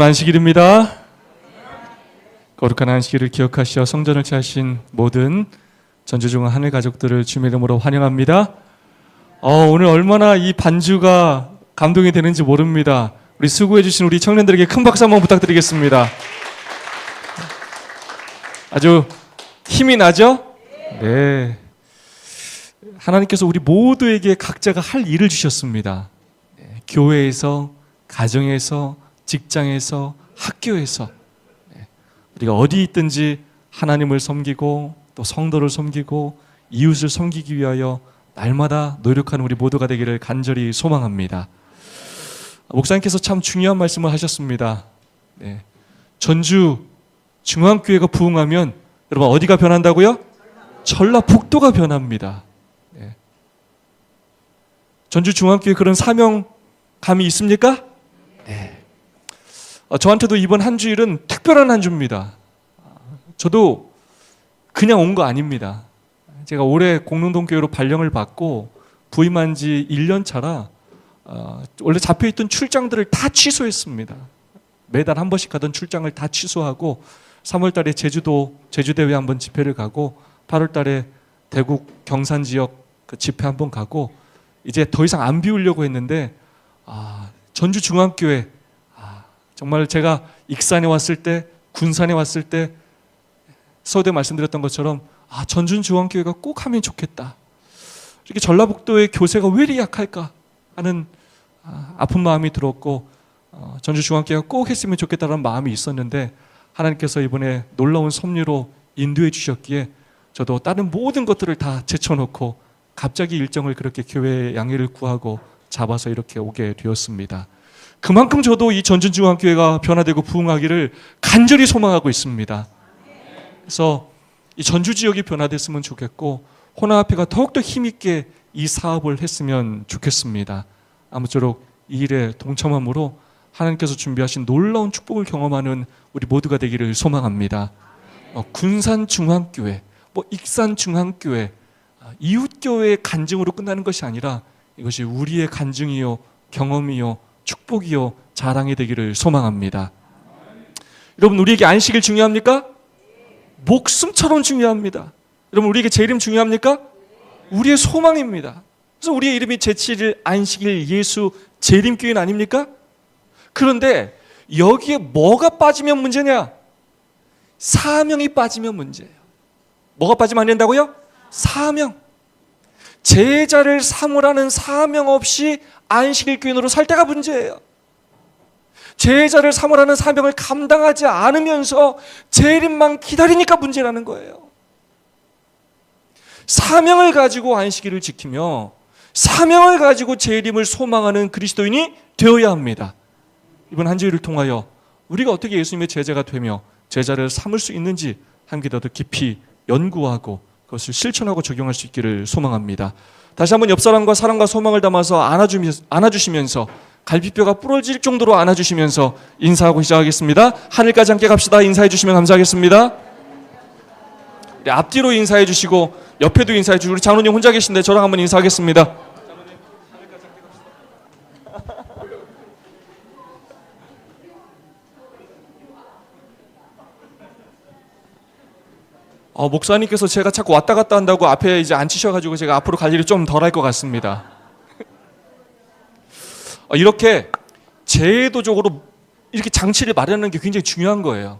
안식일입니다. 거룩한 안식일을 기억하시어 성전을 취하신 모든 전주중앙 하늘 가족들을 주님의 이름으로 환영합니다. 오늘 얼마나 이 반주가 감동이 되는지 모릅니다. 우리 수고해 주신 우리 청년들에게 큰 박수 한번 부탁드리겠습니다. 아주 힘이 나죠? 네. 하나님께서 우리 모두에게 각자가 할 일을 주셨습니다. 교회에서, 가정에서, 직장에서, 학교에서 우리가 어디 있든지 하나님을 섬기고 또 성도를 섬기고 이웃을 섬기기 위하여 날마다 노력하는 우리 모두가 되기를 간절히 소망합니다. 목사님께서 참 중요한 말씀을 하셨습니다. 전주 중앙교회가 부흥하면 여러분 어디가 변한다고요? 전라북도가 변합니다. 전주 중앙교회 그런 사명감이 있습니까? 네. 저한테도 이번 한 주일은 특별한 한 주입니다. 저도 그냥 온 거 아닙니다. 제가 올해 공릉동교회로 발령을 받고 부임한 지 1년 차라 원래 잡혀있던 출장들을 다 취소했습니다. 매달 한 번씩 가던 출장을 다 취소하고 3월 달에 제주대회 한번 집회를 가고 8월 달에 대구 경산 지역 그 집회 한번 가고 이제 더 이상 안 비우려고 했는데 전주 중앙교회 정말 제가 익산에 왔을 때, 군산에 왔을 때 서두에 말씀드렸던 것처럼 전주 중앙교회가 꼭 하면 좋겠다. 이렇게 전라북도의 교세가 왜 이리 약할까 하는 아픈 마음이 들었고 전주 중앙교회가 꼭 했으면 좋겠다는 마음이 있었는데 하나님께서 이번에 놀라운 섭리로 인도해 주셨기에 저도 다른 모든 것들을 다 제쳐놓고 갑자기 일정을 그렇게 교회의 양해를 구하고 잡아서 이렇게 오게 되었습니다. 그만큼 저도 이 전주중앙교회가 변화되고 부흥하기를 간절히 소망하고 있습니다. 그래서 이 전주 지역이 변화됐으면 좋겠고 호남합회가 더욱더 힘있게 이 사업을 했으면 좋겠습니다. 아무쪼록 이 일에 동참함으로 하나님께서 준비하신 놀라운 축복을 경험하는 우리 모두가 되기를 소망합니다. 군산중앙교회, 익산중앙교회, 이웃교회의 간증으로 끝나는 것이 아니라 이것이 우리의 간증이요 경험이요 축복이요 자랑이 되기를 소망합니다. 여러분 우리에게 안식일 중요합니까? 목숨처럼 중요합니다. 여러분 우리에게 재림 중요합니까? 우리의 소망입니다. 그래서 우리의 이름이 제7일 안식일 예수 재림교인 아닙니까? 그런데 여기에 뭐가 빠지면 문제냐? 사명이 빠지면 문제예요. 뭐가 빠지면 안 된다고요? 사명. 제자를 삼으라는 사명 없이 안식일 교인으로 살 때가 문제예요. 제자를 삼으라는 사명을 감당하지 않으면서 재림만 기다리니까 문제라는 거예요. 사명을 가지고 안식일을 지키며 사명을 가지고 재림을 소망하는 그리스도인이 되어야 합니다. 이번 한 주일을 통하여 우리가 어떻게 예수님의 제자가 되며 제자를 삼을 수 있는지 함께 더 깊이 연구하고 그것을 실천하고 적용할 수 있기를 소망합니다. 다시 한번 옆 사람과 사랑과 소망을 담아서 안아주시면서 갈비뼈가 부러질 정도로 안아주시면서 인사하고 시작하겠습니다. 하늘까지 함께 갑시다. 인사해 주시면 감사하겠습니다. 앞뒤로 인사해 주시고 옆에도 인사해 주시고 우리 장로님 혼자 계신데 저랑 한번 인사하겠습니다. 목사님께서 제가 자꾸 왔다 갔다 한다고 앞에 이제 앉히셔가지고 제가 앞으로 갈 일이 좀 덜 할 것 같습니다. 이렇게 제도적으로 이렇게 장치를 마련하는 게 굉장히 중요한 거예요.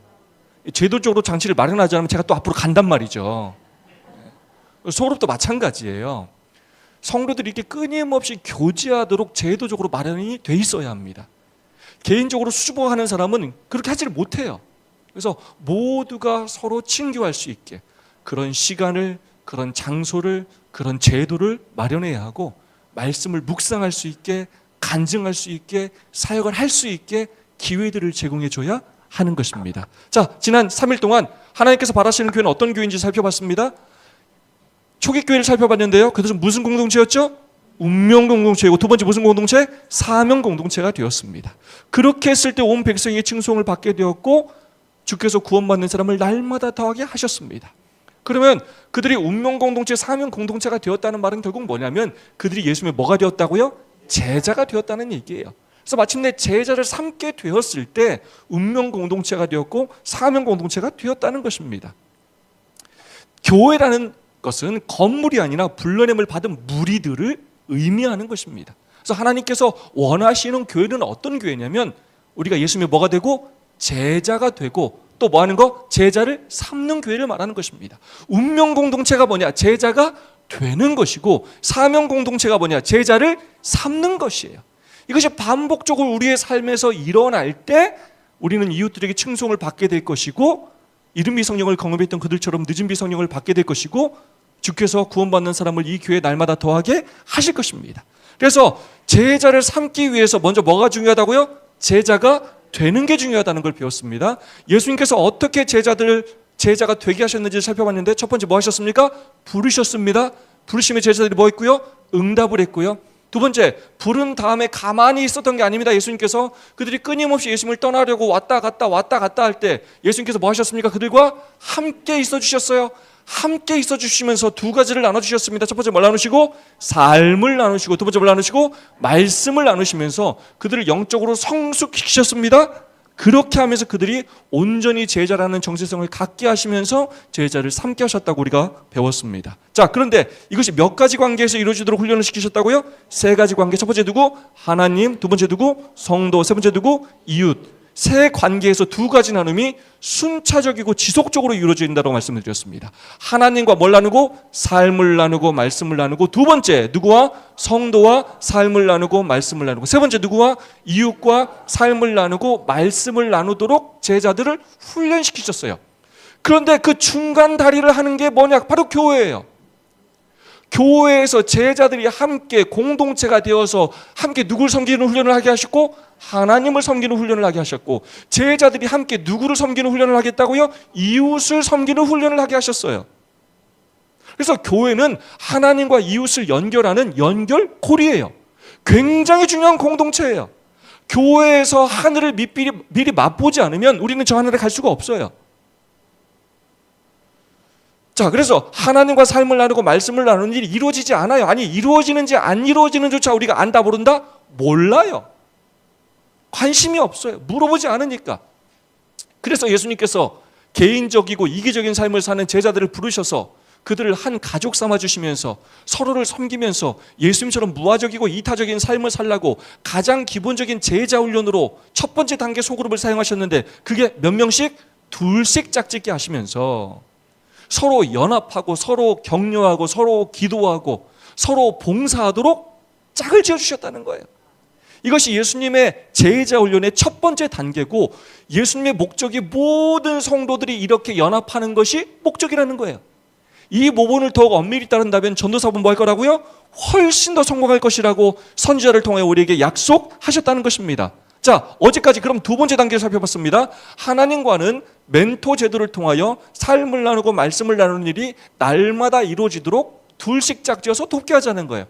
제도적으로 장치를 마련하지 않으면 제가 또 앞으로 간단 말이죠. 소그룹도 마찬가지예요. 성도들이 이렇게 끊임없이 교제하도록 제도적으로 마련이 돼 있어야 합니다. 개인적으로 수줍어하는 사람은 그렇게 하지를 못해요. 그래서 모두가 서로 친교할 수 있게 그런 시간을, 그런 장소를, 그런 제도를 마련해야 하고 말씀을 묵상할 수 있게, 간증할 수 있게, 사역을 할 수 있게 기회들을 제공해 줘야 하는 것입니다. 자, 지난 3일 동안 하나님께서 바라시는 교회는 어떤 교회인지 살펴봤습니다. 초기교회를 살펴봤는데요. 그것은 무슨 공동체였죠? 운명 공동체이고 두 번째 무슨 공동체? 사명 공동체가 되었습니다. 그렇게 했을 때 온 백성에게 칭송을 받게 되었고 주께서 구원받는 사람을 날마다 더하게 하셨습니다. 그러면 그들이 운명 공동체, 사명 공동체가 되었다는 말은 결국 뭐냐면 그들이 예수님의 뭐가 되었다고요? 제자가 되었다는 얘기예요. 그래서 마침내 제자를 삼게 되었을 때 운명 공동체가 되었고 사명 공동체가 되었다는 것입니다. 교회라는 것은 건물이 아니라 불러냄을 받은 무리들을 의미하는 것입니다. 그래서 하나님께서 원하시는 교회는 어떤 교회냐면 우리가 예수님의 뭐가 되고 제자가 되고 또 뭐 하는 거? 제자를 삼는 교회를 말하는 것입니다. 운명 공동체가 뭐냐? 제자가 되는 것이고 사명 공동체가 뭐냐? 제자를 삼는 것이에요. 이것이 반복적으로 우리의 삶에서 일어날 때 우리는 이웃들에게 칭송을 받게 될 것이고 이른 비성령을 경험했던 그들처럼 늦은 비성령을 받게 될 것이고 주께서 구원받는 사람을 이 교회에 날마다 더하게 하실 것입니다. 그래서 제자를 삼기 위해서 먼저 뭐가 중요하다고요? 제자가 되는 게 중요하다는 걸 배웠습니다. 예수님께서 어떻게 제자가 되게 하셨는지 살펴봤는데 첫 번째 뭐 하셨습니까? 부르셨습니다. 부르심에 제자들이 뭐 했고요? 응답을 했고요. 두 번째, 부른 다음에 가만히 있었던 게 아닙니다. 예수님께서 그들이 끊임없이 예수님을 떠나려고 왔다 갔다 할 때 예수님께서 뭐 하셨습니까? 그들과 함께 있어 주셨어요. 함께 있어 주시면서 두 가지를 나눠주셨습니다. 첫 번째 뭘 나누시고? 삶을 나누시고 두 번째 뭘 나누시고? 말씀을 나누시면서 그들을 영적으로 성숙시키셨습니다. 그렇게 하면서 그들이 온전히 제자라는 정체성을 갖게 하시면서 제자를 삼게 하셨다고 우리가 배웠습니다. 자, 그런데 이것이 몇 가지 관계에서 이루어지도록 훈련을 시키셨다고요? 세 가지 관계. 첫 번째 누구? 하나님. 두 번째 누구? 성도. 세 번째 누구? 이웃. 세 관계에서 두 가지 나눔이 순차적이고 지속적으로 이루어진다고 말씀을 드렸습니다. 하나님과 뭘 나누고? 삶을 나누고 말씀을 나누고 두 번째 누구와? 성도와 삶을 나누고 말씀을 나누고 세 번째 누구와? 이웃과 삶을 나누고 말씀을 나누도록 제자들을 훈련시키셨어요. 그런데 그 중간 다리를 하는 게 뭐냐? 바로 교회예요. 교회에서 제자들이 함께 공동체가 되어서 함께 누구를 섬기는 훈련을 하게 하셨고 하나님을 섬기는 훈련을 하게 하셨고 제자들이 함께 누구를 섬기는 훈련을 하겠다고요? 이웃을 섬기는 훈련을 하게 하셨어요. 그래서 교회는 하나님과 이웃을 연결하는 연결고리예요. 굉장히 중요한 공동체예요. 교회에서 하늘을 미리 맛보지 않으면 우리는 저 하늘에 갈 수가 없어요. 자, 그래서 하나님과 삶을 나누고 말씀을 나누는 일이 이루어지지 않아요. 아니, 이루어지는지 안 이루어지는지조차 우리가 안다 모른다? 몰라요. 관심이 없어요. 물어보지 않으니까. 그래서 예수님께서 개인적이고 이기적인 삶을 사는 제자들을 부르셔서 그들을 한 가족 삼아주시면서 서로를 섬기면서 예수님처럼 무화적이고 이타적인 삶을 살라고 가장 기본적인 제자 훈련으로 첫 번째 단계 소그룹을 사용하셨는데 그게 몇 명씩? 둘씩 짝짓기 하시면서 서로 연합하고 서로 격려하고 서로 기도하고 서로 봉사하도록 짝을 지어주셨다는 거예요. 이것이 예수님의 제자 훈련의 첫 번째 단계고 예수님의 목적이 모든 성도들이 이렇게 연합하는 것이 목적이라는 거예요. 이 모본을 더욱 엄밀히 따른다면 전도사분 뭐 할 거라고요? 훨씬 더 성공할 것이라고 선지자를 통해 우리에게 약속하셨다는 것입니다. 자, 어제까지 그럼 두 번째 단계를 살펴봤습니다. 하나님과는 멘토 제도를 통하여 삶을 나누고 말씀을 나누는 일이 날마다 이루어지도록 둘씩 짝지어서 돕게 하자는 거예요.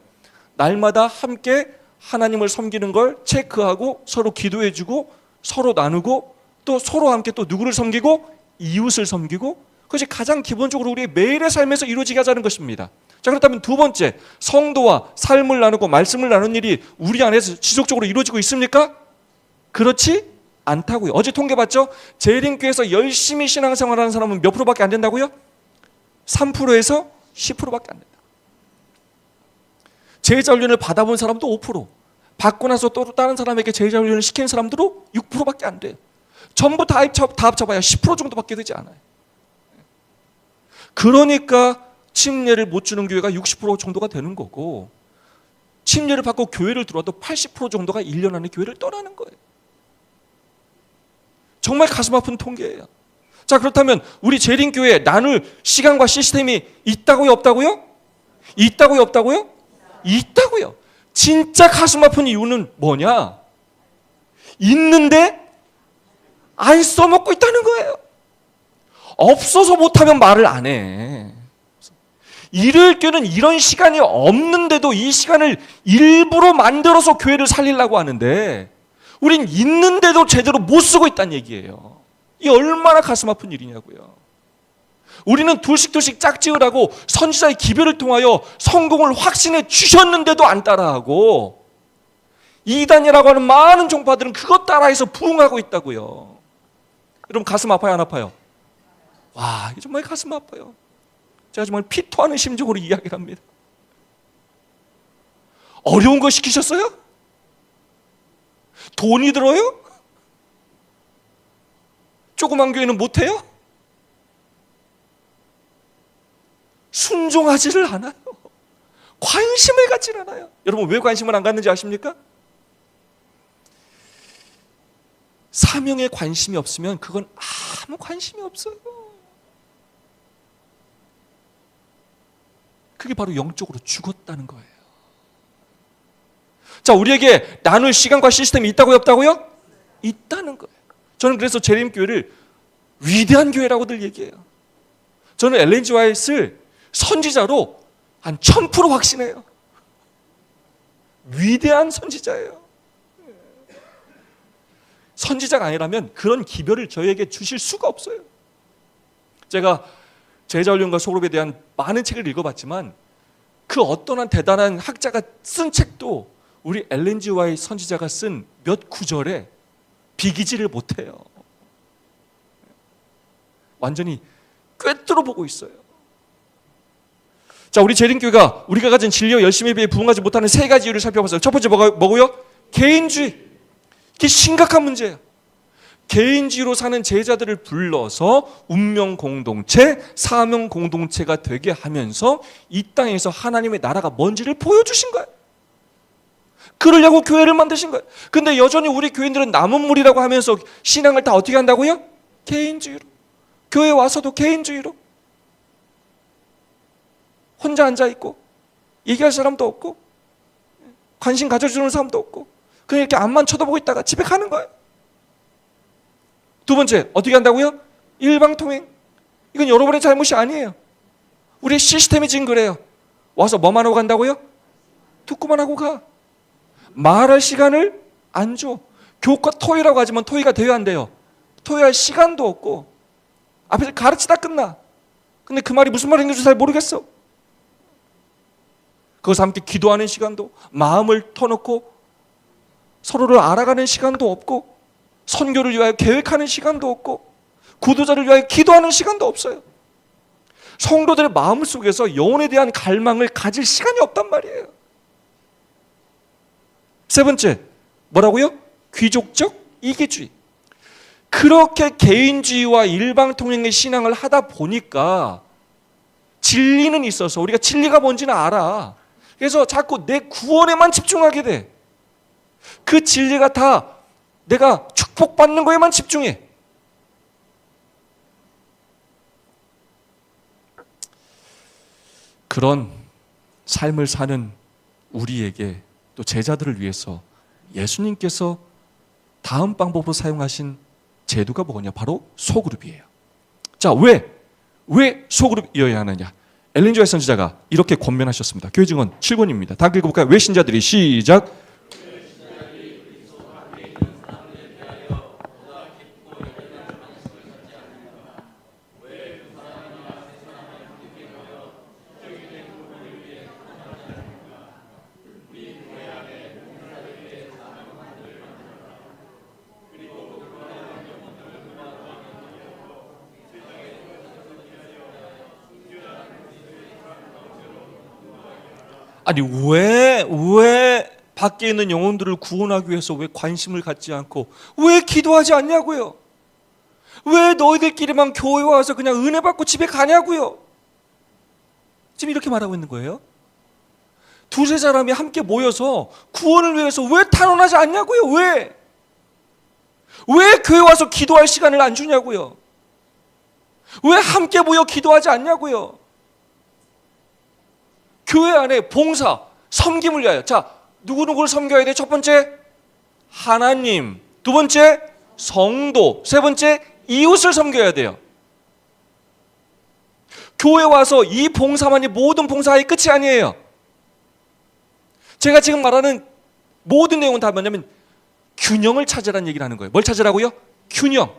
날마다 함께 하나님을 섬기는 걸 체크하고 서로 기도해주고 서로 나누고 또 서로 함께 또 누구를 섬기고? 이웃을 섬기고 그것이 가장 기본적으로 우리의 매일의 삶에서 이루어지게 하자는 것입니다. 자, 그렇다면 두 번째, 성도와 삶을 나누고 말씀을 나누는 일이 우리 안에서 지속적으로 이루어지고 있습니까? 그렇지 않다고요. 어제 통계 봤죠? 재림교회에서 열심히 신앙생활하는 사람은 몇 프로밖에 안 된다고요? 3%에서 10%밖에 안 된다. 제자 훈련을 받아본 사람도 5%, 받고 나서 또 다른 사람에게 제자 훈련을 시키는 사람들도 6%밖에 안 돼요. 전부 다 합쳐봐야 10% 정도밖에 되지 않아요. 그러니까 침례를 못 주는 교회가 60% 정도가 되는 거고 침례를 받고 교회를 들어와도 80% 정도가 1년 안에 교회를 떠나는 거예요. 정말 가슴 아픈 통계예요. 자, 그렇다면 우리 재림교회에 나눌 시간과 시스템이 있다고요? 없다고요? 있다고요? 없다고요? 있다고요. 진짜 가슴 아픈 이유는 뭐냐? 있는데 안 써먹고 있다는 거예요. 없어서 못하면 말을 안 해. 이럴 때는 이런 시간이 없는데도 이 시간을 일부러 만들어서 교회를 살리려고 하는데 우린 있는데도 제대로 못 쓰고 있다는 얘기예요. 이 얼마나 가슴 아픈 일이냐고요. 우리는 둘씩 짝지으라고 선지자의 기별을 통하여 성공을 확신해 주셨는데도 안 따라하고 이단이라고 하는 많은 종파들은 그것 따라해서 부흥하고 있다고요. 여러분 가슴 아파요, 안 아파요? 와, 이게 정말 가슴 아파요. 제가 정말 피토하는 심정으로 이야기를 합니다. 어려운 거 시키셨어요? 돈이 들어요? 조그만 교회는 못해요? 순종하지를 않아요. 관심을 갖질 않아요. 여러분 왜 관심을 안 갖는지 아십니까? 사명에 관심이 없으면 그건 아무 관심이 없어요. 그게 바로 영적으로 죽었다는 거예요. 자, 우리에게 나눌 시간과 시스템이 있다고요, 없다고요? 있다는 거예요. 저는 그래서 재림교회를 위대한 교회라고들 얘기해요. 저는 엘렌 G. 화이트를 선지자로 한 1000% 확신해요. 위대한 선지자예요. 선지자가 아니라면 그런 기별을 저희에게 주실 수가 없어요. 제가 제자훈련과 소그룹에 대한 많은 책을 읽어봤지만 그 어떤 한 대단한 학자가 쓴 책도 우리 엘렌 G. 화이트 선지자가 쓴 몇 구절에 비기지를 못해요. 완전히 꿰뚫어 보고 있어요. 자, 우리 재림교회가 우리가 가진 진리와 열심에 비해 부응하지 못하는 세 가지 이유를 살펴봤어요. 첫 번째 뭐고요? 개인주의. 이게 심각한 문제예요. 개인주의로 사는 제자들을 불러서 운명 공동체, 사명 공동체가 되게 하면서 이 땅에서 하나님의 나라가 뭔지를 보여주신 거예요. 그러려고 교회를 만드신 거예요. 근데 여전히 우리 교인들은 남은 물이라고 하면서 신앙을 다 어떻게 한다고요? 개인주의로. 교회 와서도 개인주의로. 혼자 앉아있고 얘기할 사람도 없고 관심 가져주는 사람도 없고 그냥 이렇게 앞만 쳐다보고 있다가 집에 가는 거예요. 두 번째, 어떻게 한다고요? 일방통행. 이건 여러분의 잘못이 아니에요. 우리의 시스템이 지금 그래요. 와서 뭐만 하고 간다고요? 듣고만 하고 가. 말할 시간을 안 줘. 교과 토의라고 하지만 토의가 돼야 안 돼요. 토의할 시간도 없고 앞에서 가르치다 끝나. 근데 그 말이 무슨 말인지 잘 모르겠어. 그것과 함께 기도하는 시간도, 마음을 터놓고 서로를 알아가는 시간도 없고, 선교를 위하여 계획하는 시간도 없고, 구도자를 위하여 기도하는 시간도 없어요. 성도들의 마음 속에서 영혼에 대한 갈망을 가질 시간이 없단 말이에요. 세 번째, 뭐라고요? 귀족적 이기주의. 그렇게 개인주의와 일방통행의 신앙을 하다 보니까 진리는 있어서 우리가 진리가 뭔지는 알아. 그래서 자꾸 내 구원에만 집중하게 돼. 그 진리가 다 내가 축복받는 거에만 집중해. 그런 삶을 사는 우리에게 또 제자들을 위해서 예수님께서 다음 방법으로 사용하신 제도가 뭐냐? 바로 소그룹이에요. 자, 왜 소그룹이어야 하느냐? 엘렌 G. 화이트 선지자가 이렇게 권면하셨습니다. 교회 증언 7권입니다. 다 읽어볼까요? 왜 신자들이 시작. 아니 왜 밖에 있는 영혼들을 구원하기 위해서 왜 관심을 갖지 않고 왜 기도하지 않냐고요? 왜 너희들끼리만 교회 와서 그냥 은혜 받고 집에 가냐고요? 지금 이렇게 말하고 있는 거예요. 두세 사람이 함께 모여서 구원을 위해서 왜 탄원하지 않냐고요? 왜 교회 와서 기도할 시간을 안 주냐고요? 왜 함께 모여 기도하지 않냐고요? 교회 안에 봉사, 섬김을 위하여. 자, 누구누구를 섬겨야 돼? 첫 번째, 하나님. 두 번째, 성도. 세 번째, 이웃을 섬겨야 돼요. 교회 와서 이 봉사만이 모든 봉사의 끝이 아니에요. 제가 지금 말하는 모든 내용은 다 뭐냐면 균형을 찾으라는 얘기를 하는 거예요. 뭘 찾으라고요? 균형.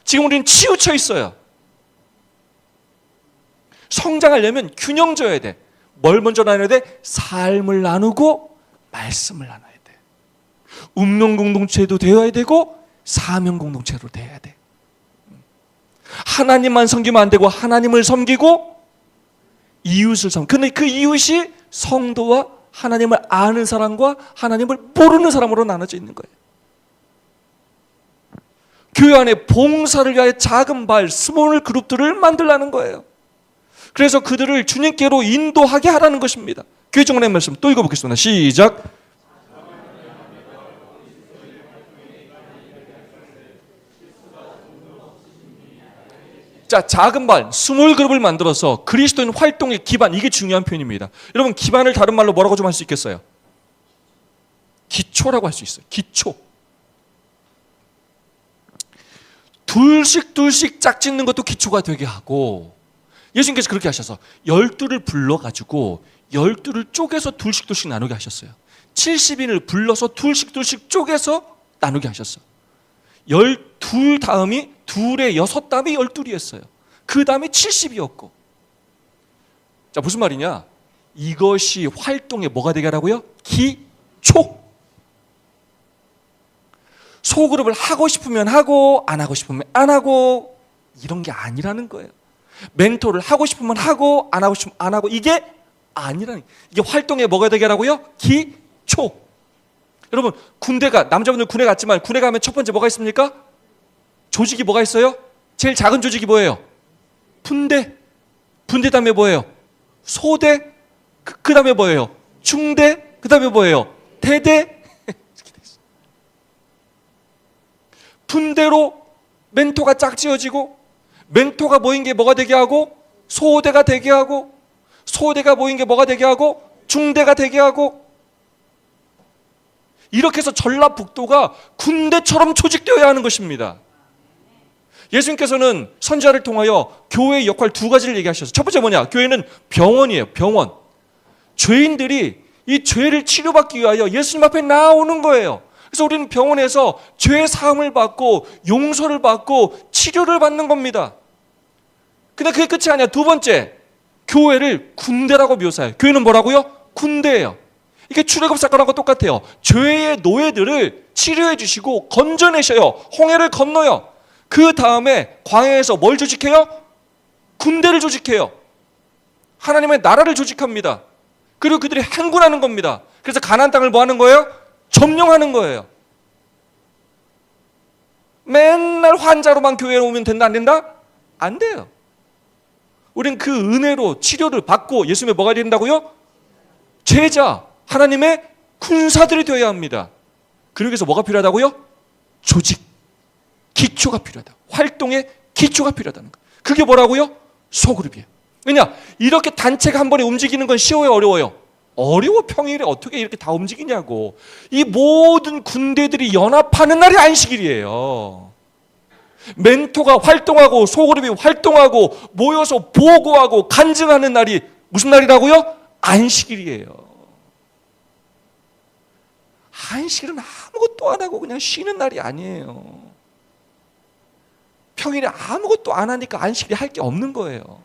지금 우리는 치우쳐 있어요. 성장하려면 균형 줘야 돼. 뭘 먼저 나눠야 돼? 삶을 나누고 말씀을 나눠야 돼. 운명 공동체도 되어야 되고 사명 공동체로 되어야 돼. 하나님만 섬기면 안 되고 하나님을 섬기고 이웃을 섬. 근데 그 이웃이 성도와 하나님을 아는 사람과 하나님을 모르는 사람으로 나눠져 있는 거예요. 교회 안에 봉사를 위하여 작은 발, 스몰 그룹들을 만들라는 거예요. 그래서 그들을 주님께로 인도하게 하라는 것입니다. 교회 정원의 말씀 또 읽어보겠습니다. 시작. 자, 작은 발, 스몰 그룹을 만들어서 그리스도인 활동의 기반, 이게 중요한 표현입니다. 여러분, 기반을 다른 말로 뭐라고 좀 할 수 있겠어요? 기초라고 할 수 있어요. 기초. 둘씩 짝 짓는 것도 기초가 되게 하고, 예수님께서 그렇게 하셔서 12를 불러가지고 12를 쪼개서 둘씩 나누게 하셨어요. 70인을 불러서 둘씩 쪼개서 나누게 하셨어요. 12 다음이 둘에 6 다음이 12이었어요. 그 다음에 70이었고. 자, 무슨 말이냐? 이것이 활동에 뭐가 되게 하라고요? 기초. 소그룹을 하고 싶으면 하고 안 하고 싶으면 안 하고 이런 게 아니라는 거예요. 멘토를 하고 싶으면 하고 안 하고 싶으면 안 하고 이게 아니라는 거예요. 이게 활동에 뭐가 되게 하라고요? 기초. 여러분, 군대가, 남자분들 군에 갔지만 군에 가면 첫 번째 뭐가 있습니까? 조직이 뭐가 있어요? 제일 작은 조직이 뭐예요? 분대. 분대 다음에 뭐예요? 소대. 그 다음에 뭐예요? 중대. 그 다음에 뭐예요? 대대. 분대로 멘토가 짝지어지고, 멘토가 모인 게 뭐가 되게 하고, 소대가 되게 하고, 소대가 모인 게 뭐가 되게 하고, 중대가 되게 하고, 이렇게 해서 전라북도가 군대처럼 조직되어야 하는 것입니다. 예수님께서는 선지자를 통하여 교회의 역할 2가지를 얘기하셨어요. 첫 번째 뭐냐? 교회는 병원이에요. 병원. 죄인들이 이 죄를 치료받기 위하여 예수님 앞에 나오는 거예요. 그래서 우리는 병원에서 죄 사함을 받고 용서를 받고 치료를 받는 겁니다. 근데 그게 끝이 아니야. 2번째, 교회를 군대라고 묘사해요. 교회는 뭐라고요? 군대예요. 이게 출애굽 사건하고 똑같아요. 죄의 노예들을 치료해 주시고 건져내셔요. 홍해를 건너요. 그 다음에 광야에서 뭘 조직해요? 군대를 조직해요. 하나님의 나라를 조직합니다. 그리고 그들이 행군하는 겁니다. 그래서 가나안 땅을 뭐 하는 거예요? 점령하는 거예요. 맨날 환자로만 교회에 오면 된다 안 된다? 안 돼요. 우린 그 은혜로 치료를 받고 예수님의 뭐가 된다고요? 제자, 하나님의 군사들이 되어야 합니다. 그러기 위해서 뭐가 필요하다고요? 조직, 기초가 필요하다. 활동의 기초가 필요하다는 거. 그게 뭐라고요? 소그룹이에요. 왜냐? 이렇게 단체가 한 번에 움직이는 건 쉬워요, 어려워요? 어려워. 평일에 어떻게 이렇게 다 움직이냐고. 이 모든 군대들이 연합하는 날이 안식일이에요. 멘토가 활동하고 소그룹이 활동하고 모여서 보고하고 간증하는 날이 무슨 날이라고요? 안식일이에요. 안식일은 아무것도 안 하고 그냥 쉬는 날이 아니에요. 평일에 아무것도 안 하니까 안식일이 할 게 없는 거예요.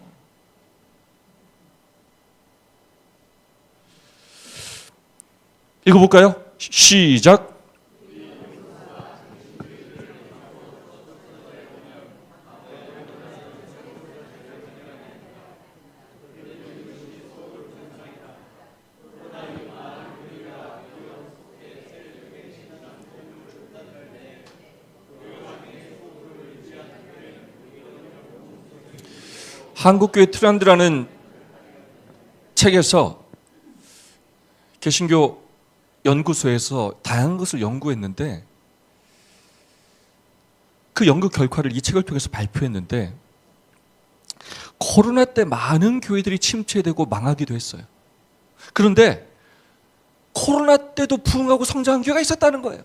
읽어볼까요? 시작. 한국교회 트렌드라는 책에서 개신교 연구소에서 다양한 것을 연구했는데 그 연구 결과를 이 책을 통해서 발표했는데 코로나 때 많은 교회들이 침체되고 망하기도 했어요. 그런데 코로나 때도 부흥하고 성장한 교회가 있었다는 거예요.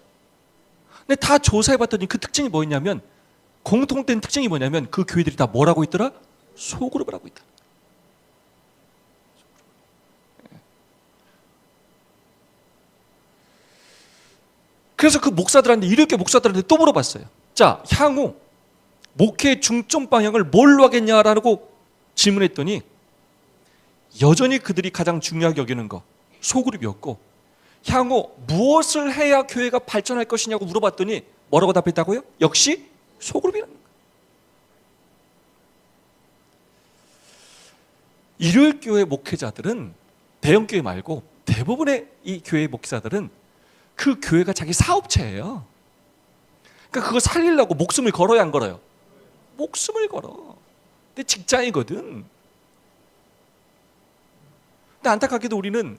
근데 다 조사해봤더니 그 특징이 뭐였냐면, 공통된 특징이 뭐냐면 그 교회들이 다 뭘 하고 있더라? 소그룹을 하고 있다. 그래서 그 목사들한테, 이렇게 목사들한테 또 물어봤어요. 자, 향후 목회의 중점 방향을 뭘로 하겠냐라고 질문했더니 여전히 그들이 가장 중요하게 여기는 거 소그룹이었고, 향후 무엇을 해야 교회가 발전할 것이냐고 물어봤더니 뭐라고 답했다고요? 역시 소그룹이라는 거예요. 일요일 교회 목회자들은, 대형교회 말고 대부분의 이 교회 목회자들은 그 교회가 자기 사업체예요. 그러니까 그거 살리려고 목숨을 걸어야 안 걸어요? 목숨을 걸어. 근데 직장이거든. 근데 안타깝게도 우리는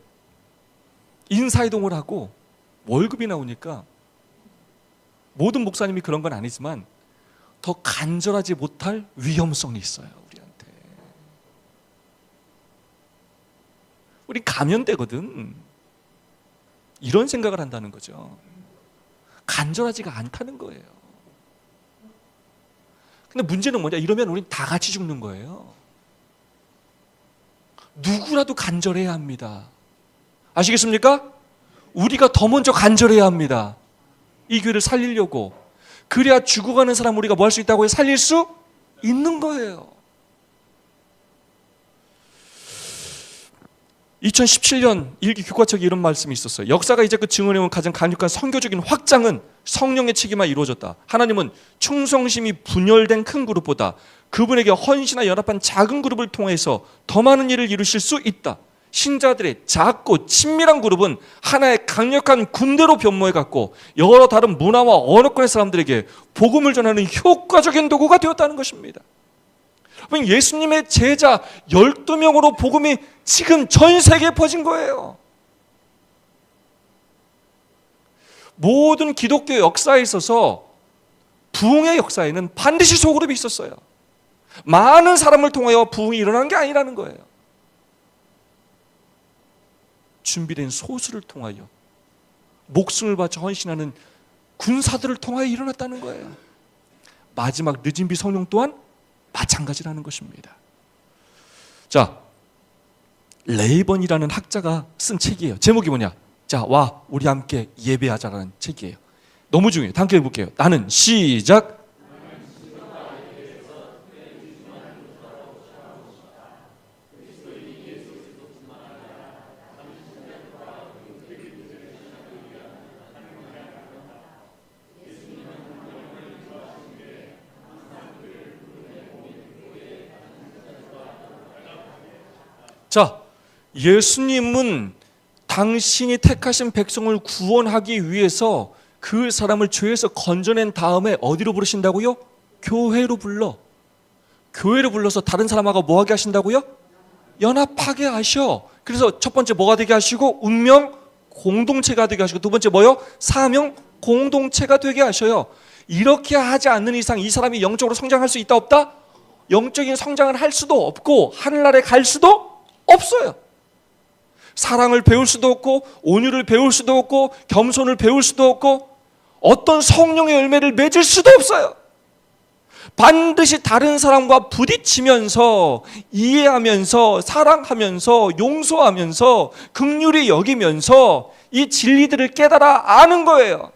인사이동을 하고 월급이 나오니까, 모든 목사님이 그런 건 아니지만 더 간절하지 못할 위험성이 있어요, 우리한테. 우리 감염되거든. 이런 생각을 한다는 거죠. 간절하지가 않다는 거예요. 근데 문제는 뭐냐? 이러면 우린 다 같이 죽는 거예요. 누구라도 간절해야 합니다. 아시겠습니까? 우리가 더 먼저 간절해야 합니다. 이 교회를 살리려고. 그래야 죽어가는 사람 우리가 뭐 할 수 있다고요? 살릴 수 있는 거예요. 2017년 일기 교과책에 이런 말씀이 있었어요. 역사가 이제껏 증언해온 가장 강력한 선교적인 확장은 성령의 책임만 이루어졌다. 하나님은 충성심이 분열된 큰 그룹보다 그분에게 헌신하 연합한 작은 그룹을 통해서 더 많은 일을 이루실 수 있다. 신자들의 작고 친밀한 그룹은 하나의 강력한 군대로 변모해갔고 여러 다른 문화와 언어권의 사람들에게 복음을 전하는 효과적인 도구가 되었다는 것입니다. 예수님의 제자 12명으로 복음이 지금 전 세계에 퍼진 거예요. 모든 기독교 역사에 있어서 부흥의 역사에는 반드시 소그룹이 있었어요. 많은 사람을 통하여 부흥이 일어나는 게 아니라는 거예요. 준비된 소수를 통하여, 목숨을 바쳐 헌신하는 군사들을 통하여 일어났다는 거예요. 마지막 늦은 비 성령 또한 마찬가지라는 것입니다. 자, 레이번이라는 학자가 쓴 책이에요. 제목이 뭐냐? 자, 와 우리 함께 예배하자라는 책이에요. 너무 중요해요. 함께 해볼게요. 나는 시작. 자, 예수님은 당신이 택하신 백성을 구원하기 위해서 그 사람을 죄에서 건져낸 다음에 어디로 부르신다고요? 교회로 불러. 교회로 불러서 다른 사람하고 뭐 하게 하신다고요? 연합하게 하셔. 그래서 첫 번째 뭐가 되게 하시고, 운명 공동체가 되게 하시고, 두 번째 뭐요? 사명 공동체가 되게 하셔요. 이렇게 하지 않는 이상 이 사람이 영적으로 성장할 수 있다 없다? 영적인 성장을 할 수도 없고 하늘나라에 갈 수도 없어요. 사랑을 배울 수도 없고, 온유를 배울 수도 없고, 겸손을 배울 수도 없고, 어떤 성령의 열매를 맺을 수도 없어요. 반드시 다른 사람과 부딪히면서, 이해하면서, 사랑하면서, 용서하면서, 긍휼히 여기면서 이 진리들을 깨달아 아는 거예요.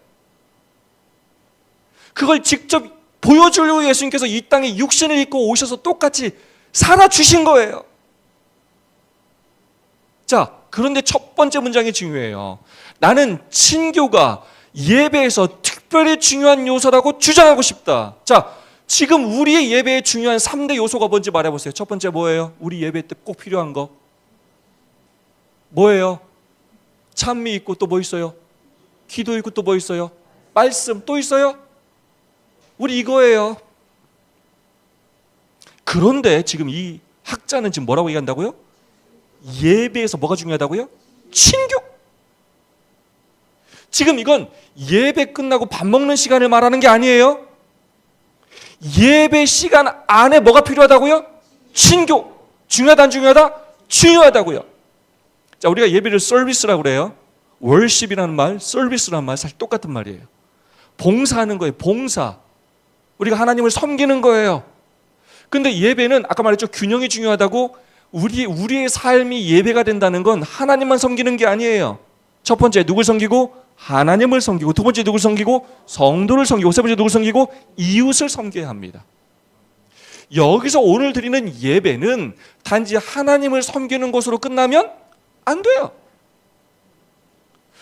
그걸 직접 보여주려고 예수님께서 이 땅에 육신을 입고 오셔서 똑같이 살아주신 거예요. 자, 그런데 첫 번째 문장이 중요해요. 나는 친교가 예배에서 특별히 중요한 요소라고 주장하고 싶다. 자, 지금 우리의 예배에 중요한 3대 요소가 뭔지 말해보세요. 첫 번째 뭐예요? 우리 예배 때 꼭 필요한 거 뭐예요? 찬미 있고 또 뭐 있어요? 기도 있고 또 뭐 있어요? 말씀 또 있어요? 우리 이거예요. 그런데 지금 이 학자는 지금 뭐라고 얘기한다고요? 예배에서 뭐가 중요하다고요? 친교. 지금 이건 예배 끝나고 밥 먹는 시간을 말하는 게 아니에요. 예배 시간 안에 뭐가 필요하다고요? 친교. 중요하다 안 중요하다? 중요하다고요. 자, 우리가 예배를 서비스라고 그래요. 월십이라는 말, 서비스라는 말 사실 똑같은 말이에요. 봉사하는 거예요. 봉사. 우리가 하나님을 섬기는 거예요. 근데 예배는 아까 말했죠. 균형이 중요하다고. 우리의 삶이 예배가 된다는 건 하나님만 섬기는 게 아니에요. 첫 번째 누굴 섬기고? 하나님을 섬기고, 두 번째 누굴 섬기고? 성도를 섬기고, 세 번째 누굴 섬기고? 이웃을 섬겨야 합니다. 여기서 오늘 드리는 예배는 단지 하나님을 섬기는 것으로 끝나면 안 돼요.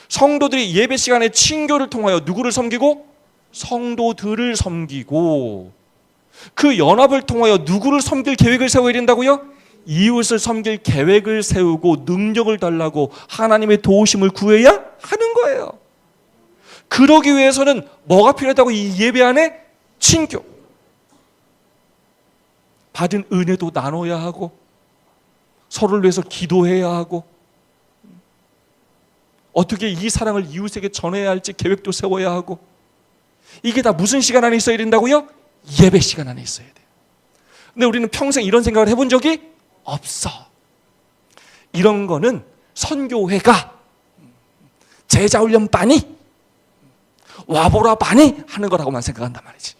성도들이 예배 시간에 친교를 통하여 누구를 섬기고? 성도들을 섬기고, 그 연합을 통하여 누구를 섬길 계획을 세워야 된다고요? 이웃을 섬길 계획을 세우고 능력을 달라고 하나님의 도우심을 구해야 하는 거예요. 그러기 위해서는 뭐가 필요하다고? 이 예배 안에 친교, 받은 은혜도 나눠야 하고, 서로를 위해서 기도해야 하고, 어떻게 이 사랑을 이웃에게 전해야 할지 계획도 세워야 하고, 이게 다 무슨 시간 안에 있어야 된다고요? 예배 시간 안에 있어야 돼요. 근데 우리는 평생 이런 생각을 해본 적이 없어. 이런 거는 선교회가, 제자훈련반이, 와보라반이 하는 거라고만 생각한단 말이지.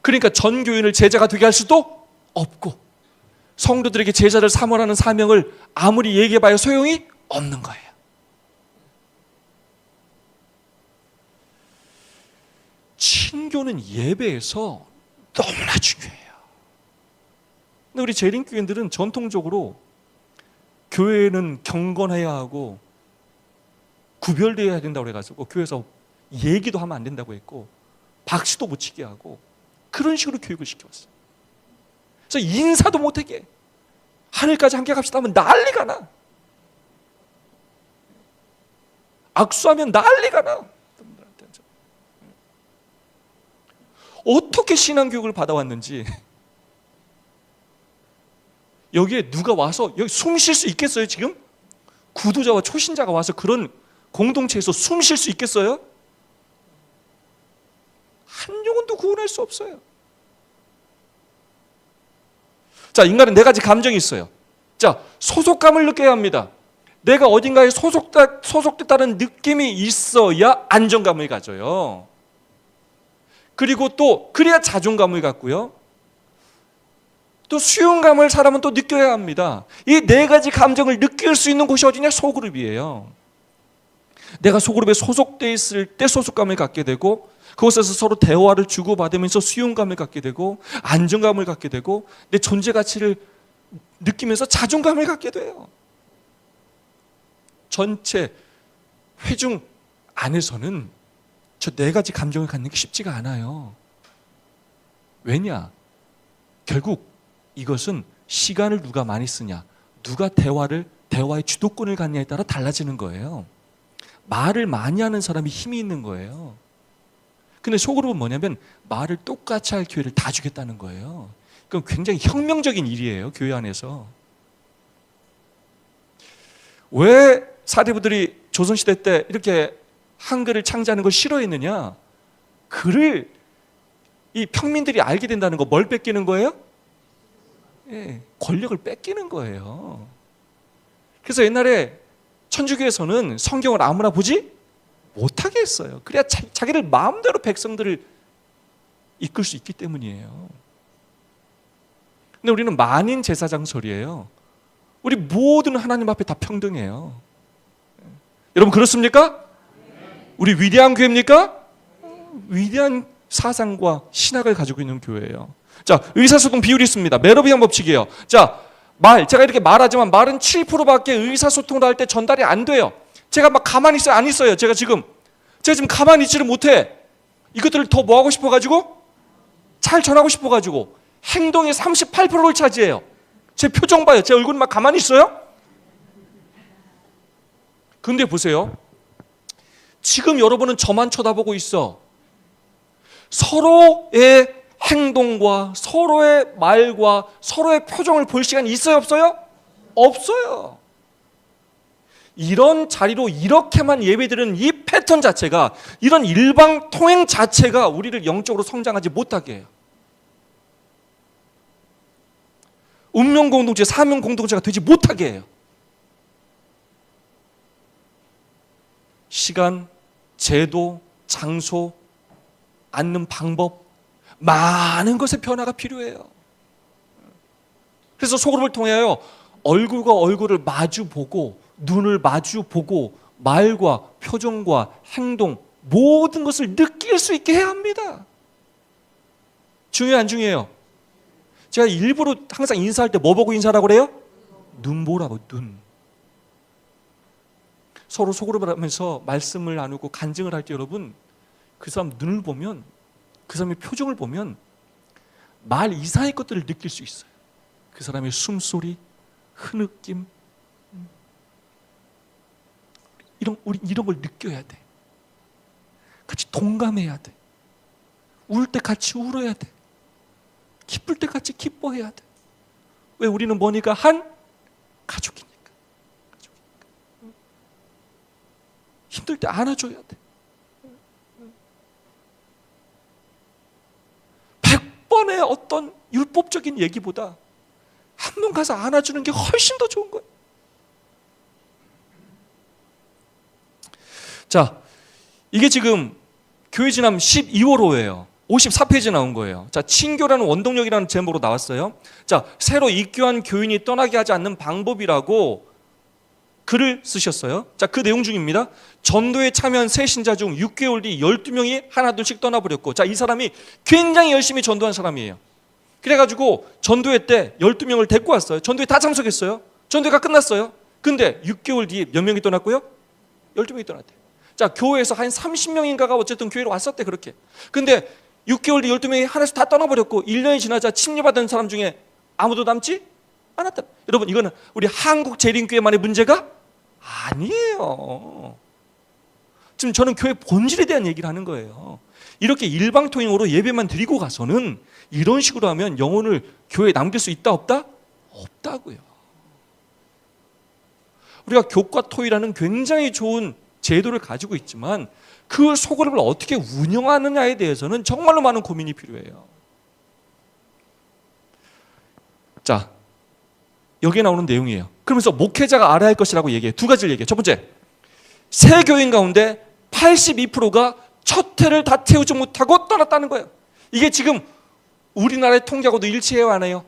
그러니까 전 교인을 제자가 되게 할 수도 없고, 성도들에게 제자를 삼으라는 사명을 아무리 얘기해봐야 소용이 없는 거예요. 친교는 예배에서 너무나 중요해요. 근데 우리 재림교인들은 전통적으로 교회는 경건해야 하고 구별되어야 된다고 해가지고 교회에서 얘기도 하면 안 된다고 했고, 박수도 못 치게 하고, 그런 식으로 교육을 시켜왔어요. 그래서 인사도 못하게, 하늘까지 함께 갑시다 하면 난리가 나. 악수하면 난리가 나. 어떻게 신앙교육을 받아왔는지, 여기에 누가 와서 여기 숨 쉴 수 있겠어요? 지금 구도자와 초신자가 와서 그런 공동체에서 숨 쉴 수 있겠어요? 한 영혼도 구원할 수 없어요. 자, 인간은 네 가지 감정이 있어요. 자, 소속감을 느껴야 합니다. 내가 어딘가에 소속됐다는 느낌이 있어야 안정감을 가져요. 그리고 또 그래야 자존감을 갖고요. 또 수용감을 사람은 또 느껴야 합니다. 이 네 가지 감정을 느낄 수 있는 곳이 어디냐? 소그룹이에요. 내가 소그룹에 소속돼 있을 때 소속감을 갖게 되고, 그곳에서 서로 대화를 주고받으면서 수용감을 갖게 되고, 안정감을 갖게 되고, 내 존재 가치를 느끼면서 자존감을 갖게 돼요. 전체 회중 안에서는 저 네 가지 감정을 갖는 게 쉽지가 않아요. 왜냐? 결국 이것은 시간을 누가 많이 쓰냐, 누가 대화의 주도권을 갖냐에 따라 달라지는 거예요. 말을 많이 하는 사람이 힘이 있는 거예요. 근데 소그룹은 뭐냐면 말을 똑같이 할 기회를 다 주겠다는 거예요. 그건 굉장히 혁명적인 일이에요, 교회 안에서. 왜 사대부들이 조선시대 때 이렇게 한글을 창제하는 걸 싫어했느냐? 글을 이 평민들이 알게 된다는 거, 뭘 뺏기는 거예요? 예, 권력을 뺏기는 거예요. 그래서 옛날에 천주교에서는 성경을 아무나 보지 못하게 했어요. 그래야 자기를 마음대로 백성들을 이끌 수 있기 때문이에요. 근데 우리는 만인 제사장설이에요. 우리 모두는 하나님 앞에 다 평등해요. 여러분 그렇습니까? 우리 위대한 교회입니까? 위대한 사상과 신학을 가지고 있는 교회예요. 자, 의사소통 비율이 있습니다. 메로비안 법칙이에요. 자, 제가 이렇게 말하지만 말은 7%밖에 의사소통을 할 때 전달이 안 돼요. 제가 막 가만히 있어요? 안 있어요? 제가 지금 가만히 있지를 못해. 이것들을 더 뭐 하고 싶어가지고? 잘 전하고 싶어가지고 행동의 38%를 차지해요. 제 표정 봐요. 제 얼굴 막 가만히 있어요? 근데 보세요. 지금 여러분은 저만 쳐다보고 있어. 서로의 행동과 서로의 말과 서로의 표정을 볼 시간이 있어요? 없어요? 없어요. 이런 자리로 이렇게만 예배드리는 이 패턴 자체가, 이런 일방 통행 자체가 우리를 영적으로 성장하지 못하게 해요. 운명 공동체, 사명 공동체가 되지 못하게 해요. 시간, 제도, 장소, 앉는 방법, 많은 것의 변화가 필요해요. 그래서 소그룹을 통하여 얼굴과 얼굴을 마주보고, 눈을 마주보고, 말과 표정과 행동, 모든 것을 느낄 수 있게 해야 합니다. 중요해요, 안 중요해요? 제가 일부러 항상 인사할 때 뭐 보고 인사하라고 그래요? 눈 보라고, 눈. 서로 속으로 하면서 말씀을 나누고 간증을 할 때 여러분, 그 사람 눈을 보면, 그 사람의 표정을 보면 말 이상의 것들을 느낄 수 있어요. 그 사람의 숨소리, 흐느낌, 우리 이런 걸 느껴야 돼. 같이 동감해야 돼. 울 때 같이 울어야 돼. 기쁠 때 같이 기뻐해야 돼. 왜? 우리는 뭐니까? 한 가족이니까. 힘들 때 안아줘야 돼. 100번의 어떤 율법적인 얘기보다 한 번 가서 안아주는 게 훨씬 더 좋은 거예요. 자, 이게 지금 교회 지남 12월호예요. 54페이지 나온 거예요. 자, 친교라는 원동력이라는 제목으로 나왔어요. 자, 새로 입교한 교인이 떠나게 하지 않는 방법이라고 글을 쓰셨어요. 자, 그 내용 중입니다. 전도에 참여한 새 신자 중 6개월 뒤 12명이 하나둘씩 떠나버렸고, 자, 이 사람이 굉장히 열심히 전도한 사람이에요. 그래가지고 전도회 때 12명을 데리고 왔어요. 전도회 다 참석했어요. 전도회가 끝났어요. 근데 6개월 뒤에 몇 명이 떠났고요? 12명이 떠났대요. 자, 교회에서 한 30명인가가 어쨌든 교회로 왔었대, 그렇게. 근데 6개월 뒤 12명이 하나씩 다 떠나버렸고 1년이 지나자 침례받은 사람 중에 아무도 남지 않았다. 여러분, 이거는 우리 한국 재림교회만의 문제가 아니에요. 지금 저는 교회 본질에 대한 얘기를 하는 거예요. 이렇게 일방통행으로 예배만 드리고 가서는 이런 식으로 하면 영혼을 교회에 남길 수 있다 없다? 없다고요. 우리가 교과 토의라는 굉장히 좋은 제도를 가지고 있지만 그 소그룹을 어떻게 운영하느냐에 대해서는 정말로 많은 고민이 필요해요. 자, 여기에 나오는 내용이에요. 그러면서 목회자가 알아야 할 것이라고 얘기해요. 두 가지를 얘기해요. 첫 번째, 새 교인 가운데 82%가 첫 해를 다 채우지 못하고 떠났다는 거예요. 이게 지금 우리나라의 통계하고도 일치해요, 안 해요?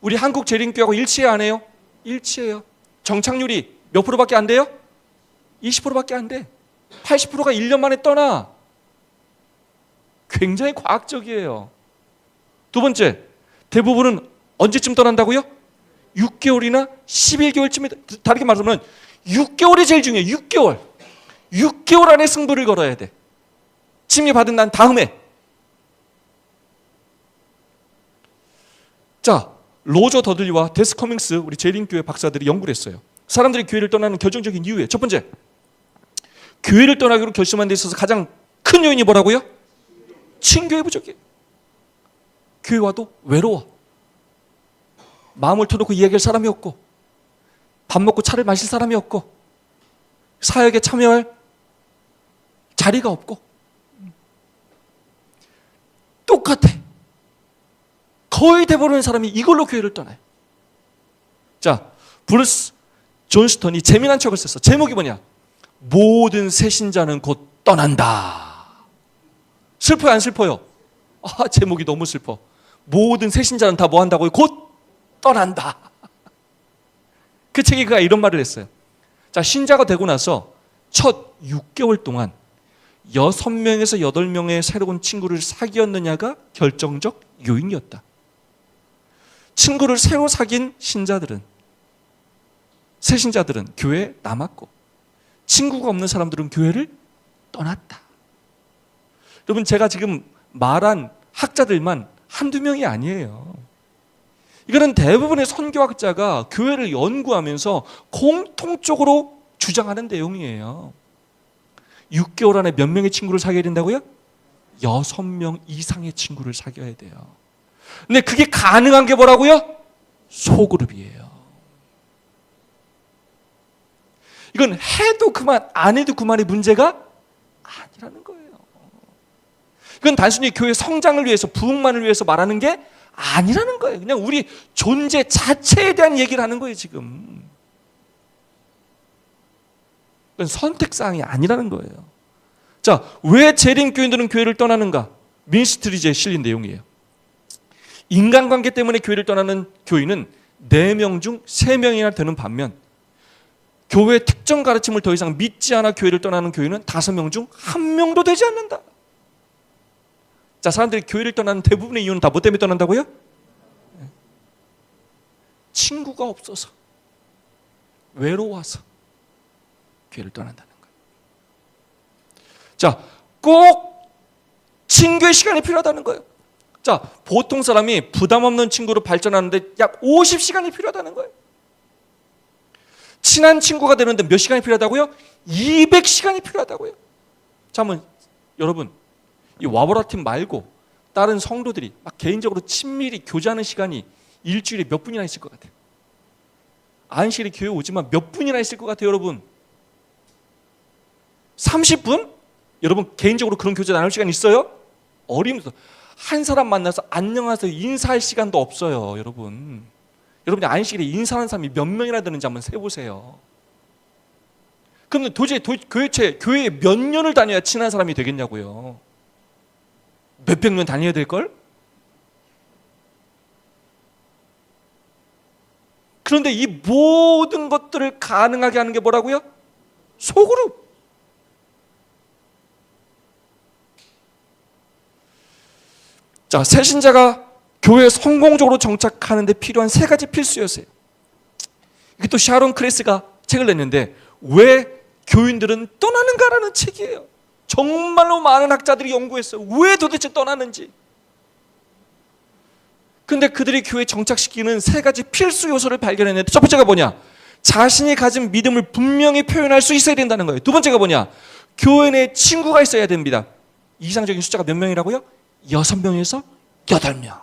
우리 한국 재림교회하고 일치해요, 안 해요? 일치해요. 정착률이 몇 프로밖에 안 돼요? 20%밖에 안 돼. 80%가 1년 만에 떠나. 굉장히 과학적이에요. 두 번째, 대부분은 언제쯤 떠난다고요? 6개월이나 11개월쯤에, 다르게 말하면 6개월이 제일 중요해요. 6개월. 6개월 안에 승부를 걸어야 돼. 침례 받은 난 다음에. 자, 로저 더들리와 데스 커밍스, 우리 재림교회 박사들이 연구를 했어요. 사람들이 교회를 떠나는 결정적인 이유예요. 첫 번째, 교회를 떠나기로 결심한 데 있어서 가장 큰 요인이 뭐라고요? 친교의 부족이에요. 교회 와도 외로워. 마음을 터놓고 이야기할 사람이 없고, 밥 먹고 차를 마실 사람이 없고, 사역에 참여할 자리가 없고. 똑같아. 거의 대부분의 사람이 이걸로 교회를 떠나요. 자, 브루스 존스턴이 재미난 책을 썼어. 제목이 뭐냐? 모든 새신자는 곧 떠난다. 슬퍼요, 안 슬퍼요? 아, 제목이 너무 슬퍼. 모든 새신자는 다 뭐 한다고요? 곧 떠난다. 그 책에 그가 이런 말을 했어요. 자, 신자가 되고 나서 첫 6개월 동안 6명에서 8명의 새로운 친구를 사귀었느냐가 결정적 요인이었다. 친구를 새로 사귄 신자들은, 새 신자들은 교회에 남았고, 친구가 없는 사람들은 교회를 떠났다. 여러분, 제가 지금 말한 학자들만 한두 명이 아니에요. 이거는 대부분의 선교학자가 교회를 연구하면서 공통적으로 주장하는 내용이에요. 6개월 안에 몇 명의 친구를 사귀어야 된다고요? 6명 이상의 친구를 사귀어야 돼요. 근데 그게 가능한 게 뭐라고요? 소그룹이에요. 이건 해도 그만, 안 해도 그만의 문제가 아니라는 거예요. 이건 단순히 교회 성장을 위해서, 부흥만을 위해서 말하는 게 아니라는 거예요. 그냥 우리 존재 자체에 대한 얘기를 하는 거예요, 지금. 그건 선택사항이 아니라는 거예요. 자, 왜 재림교인들은 교회를 떠나는가? 민스트리즈에 실린 내용이에요. 인간관계 때문에 교회를 떠나는 교인은 4명 중 3명이나 되는 반면, 교회의 특정 가르침을 더 이상 믿지 않아 교회를 떠나는 교인은 5명 중 1명도 되지 않는다. 자, 사람들이 교회를 떠나는 대부분의 이유는 다 뭐 때문에 떠난다고요? 친구가 없어서, 외로워서, 교회를 떠난다는 거예요. 자, 꼭 친교의 시간이 필요하다는 거예요. 자, 보통 사람이 부담 없는 친구로 발전하는데 약 50시간이 필요하다는 거예요. 친한 친구가 되는데 몇 시간이 필요하다고요? 200시간이 필요하다고요. 자, 한번 여러분, 이 와보라 팀 말고 다른 성도들이 막 개인적으로 친밀히 교제하는 시간이 일주일에 몇 분이나 있을 것 같아요? 안식일에 교회 오지만 몇 분이나 있을 것 같아요, 여러분? 30분? 여러분 개인적으로 그런 교제 나눌 시간 있어요? 어림없어. 한 사람 만나서 안녕하세요 인사할 시간도 없어요, 여러분. 여러분이 안식일에 인사하는 사람이 몇 명이나 되는지 한번 세보세요. 그럼 도대체 교회에 몇 년을 다녀야 친한 사람이 되겠냐고요. 몇백 년 다녀야 될걸? 그런데 이 모든 것들을 가능하게 하는 게 뭐라고요? 소그룹. 자, 새신자가 교회에 성공적으로 정착하는 데 필요한 세 가지 필수 요소예요. 이게 또 샤론 크레스가 책을 냈는데 왜 교인들은 떠나는가라는 책이에요. 정말로 많은 학자들이 연구했어요. 왜 도대체 떠나는지. 근데 그들이 교회에 정착시키는 세 가지 필수 요소를 발견했는데 첫 번째가 뭐냐? 자신이 가진 믿음을 분명히 표현할 수 있어야 된다는 거예요. 두 번째가 뭐냐? 교회 내에 친구가 있어야 됩니다. 이상적인 숫자가 몇 명이라고요? 6명에서 8명.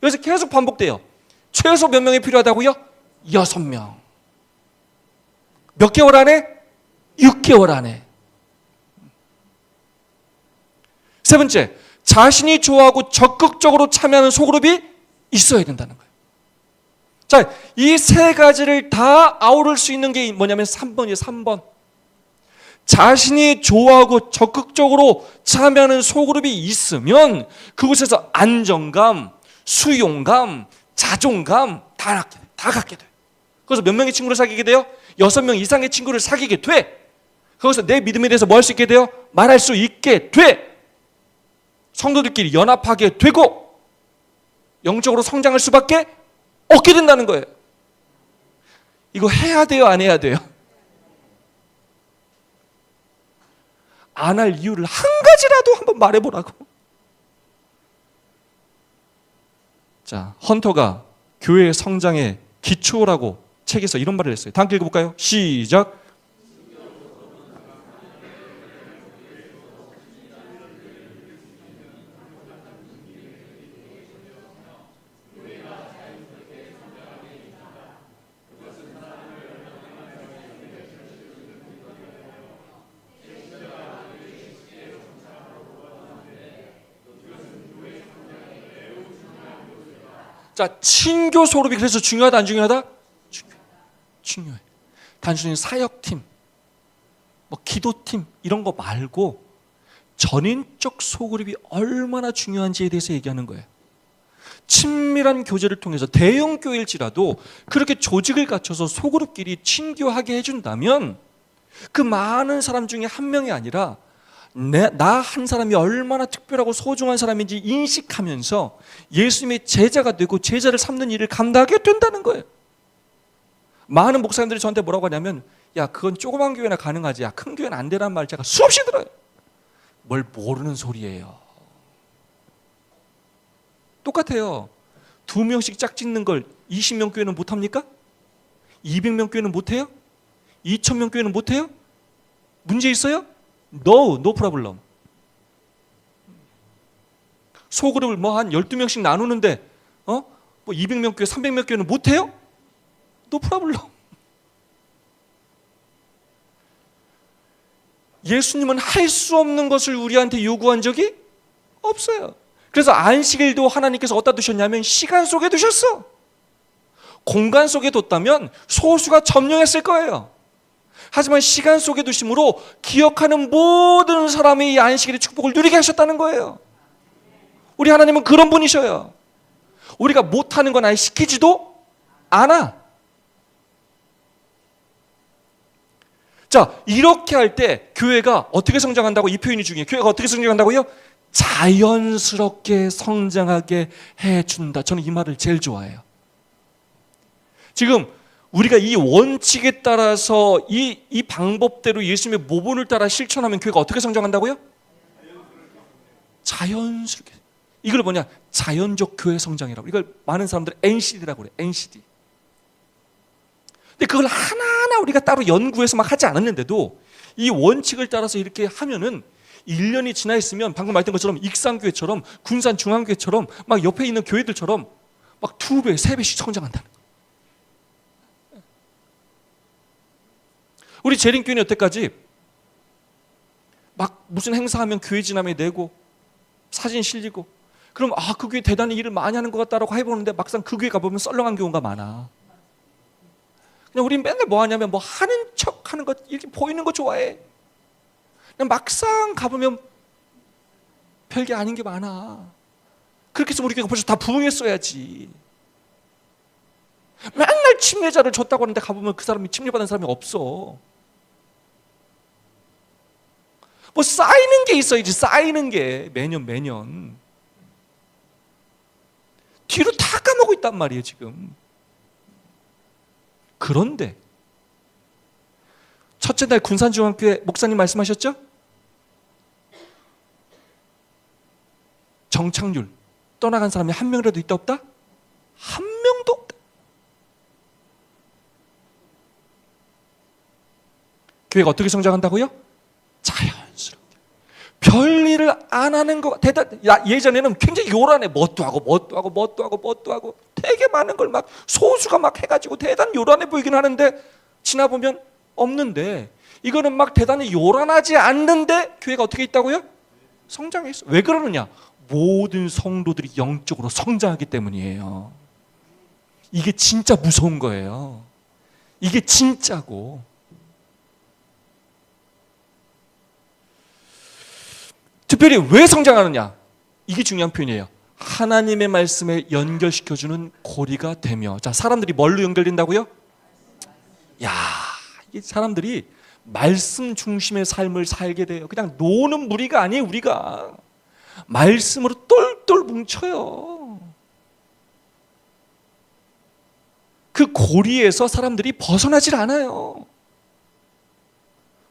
여기서 계속 반복돼요. 최소 몇 명이 필요하다고요? 6명. 몇 개월 안에? 6개월 안에. 세 번째, 자신이 좋아하고 적극적으로 참여하는 소그룹이 있어야 된다는 거예요. 자, 이 세 가지를 다 아우를 수 있는 게 뭐냐면 3번이에요. 3번. 자신이 좋아하고 적극적으로 참여하는 소그룹이 있으면 그곳에서 안정감, 수용감, 자존감 다 갖게 돼. 그래서 몇 명의 친구를 사귀게 돼요? 6명 이상의 친구를 사귀게 돼. 거기서 내 믿음에 대해서 뭐 할 수 있게 돼요? 말할 수 있게 돼. 성도들끼리 연합하게 되고 영적으로 성장할 수밖에 없게 된다는 거예요. 이거 해야 돼요? 안 해야 돼요? 안 할 이유를 한 가지라도 한번 말해보라고. 자, 헌터가 교회의 성장의 기초라고 책에서 이런 말을 했어요. 다 함께 읽어볼까요? 시작. 자, 친교 소그룹이 그래서 중요하다 안 중요하다? 중요해. 단순히 사역팀, 뭐 기도팀 이런 거 말고 전인적 소그룹이 얼마나 중요한지에 대해서 얘기하는 거예요. 친밀한 교제를 통해서 대형 교회일지라도 그렇게 조직을 갖춰서 소그룹끼리 친교하게 해준다면 그 많은 사람 중에 한 명이 아니라 나 한 사람이 얼마나 특별하고 소중한 사람인지 인식하면서 예수님의 제자가 되고 제자를 삼는 일을 감당하게 된다는 거예요. 많은 목사님들이 저한테 뭐라고 하냐면 야, 그건 조그만 교회나 가능하지, 야, 큰 교회는 안 되란 말 제가 수없이 들어요. 뭘 모르는 소리예요. 똑같아요. 2명씩 짝 짓는 걸 20명 교회는 못합니까? 200명 교회는 못해요? 2000명 교회는 못해요? 문제 있어요? No problem. 소그룹을 뭐 한 12명씩 나누는데 뭐 200명 교회, 300명 교회는 못해요? No problem. 예수님은 할 수 없는 것을 우리한테 요구한 적이 없어요. 그래서 안식일도 하나님께서 어디다 두셨냐면 시간 속에 두셨어. 공간 속에 뒀다면 소수가 점령했을 거예요. 하지만 시간 속에 두심으로 기억하는 모든 사람이 이 안식일의 축복을 누리게 하셨다는 거예요. 우리 하나님은 그런 분이셔요. 우리가 못하는 건 아예 시키지도 않아. 자, 이렇게 할 때 교회가 어떻게 성장한다고? 이 표현이 중요해요. 교회가 어떻게 성장한다고요? 자연스럽게 성장하게 해준다. 저는 이 말을 제일 좋아해요. 지금 우리가 이 원칙에 따라서 이 방법대로 예수님의 모본을 따라 실천하면 교회가 어떻게 성장한다고요? 자연스럽게. 이걸 뭐냐? 자연적 교회 성장이라고. 이걸 많은 사람들이 NCD라고 그래. NCD. 근데 그걸 하나하나 우리가 따로 연구해서 막 하지 않았는데도 이 원칙을 따라서 이렇게 하면은 1년이 지나 있으면 방금 말했던 것처럼 익산교회처럼 군산중앙교회처럼 막 옆에 있는 교회들처럼 막 2배, 3배씩 성장한다는 거예요. 우리 재림교회는 여태까지 막 무슨 행사하면 교회 지남에 내고 사진 실리고 그럼 그 교회 대단히 일을 많이 하는 것 같다라고 해보는데 막상 그 교회 가보면 썰렁한 경우가 많아. 그냥 우린 맨날 뭐 하냐면 뭐 하는 척 하는 것 이렇게 보이는 거 좋아해. 그냥 막상 가보면 별게 아닌 게 많아. 그렇게 해서 우리 교회가 벌써 다 부흥했어야지. 맨날 침례자를 줬다고 하는데 가보면 그 사람이 침례받은 사람이 없어. 뭐 쌓이는 게 있어야지. 쌓이는 게 매년 뒤로 다 까먹고 있단 말이에요 지금. 그런데 첫째 날 군산중앙교회 목사님 말씀하셨죠? 정착률 떠나간 사람이 한 명이라도 있다 없다? 한 명도 없다. 교회가 어떻게 성장한다고요? 자연스럽게. 별일을 안 하는 거 예전에는 굉장히 요란해. 뭣도 하고 되게 많은 걸 막 소수가 막 해가지고 대단히 요란해 보이긴 하는데 지나보면 없는데 이거는 막 대단히 요란하지 않는데 교회가 어떻게 있다고요? 성장했어. 왜 그러느냐? 모든 성도들이 영적으로 성장하기 때문이에요. 이게 진짜 무서운 거예요. 이게 진짜고. 특별히 왜 성장하느냐? 이게 중요한 표현이에요. 하나님의 말씀에 연결시켜주는 고리가 되며. 자, 사람들이 뭘로 연결된다고요? 이 사람들이 말씀 중심의 삶을 살게 돼요. 그냥 노는 무리가 아니에요. 우리가 말씀으로 똘똘 뭉쳐요. 그 고리에서 사람들이 벗어나질 않아요.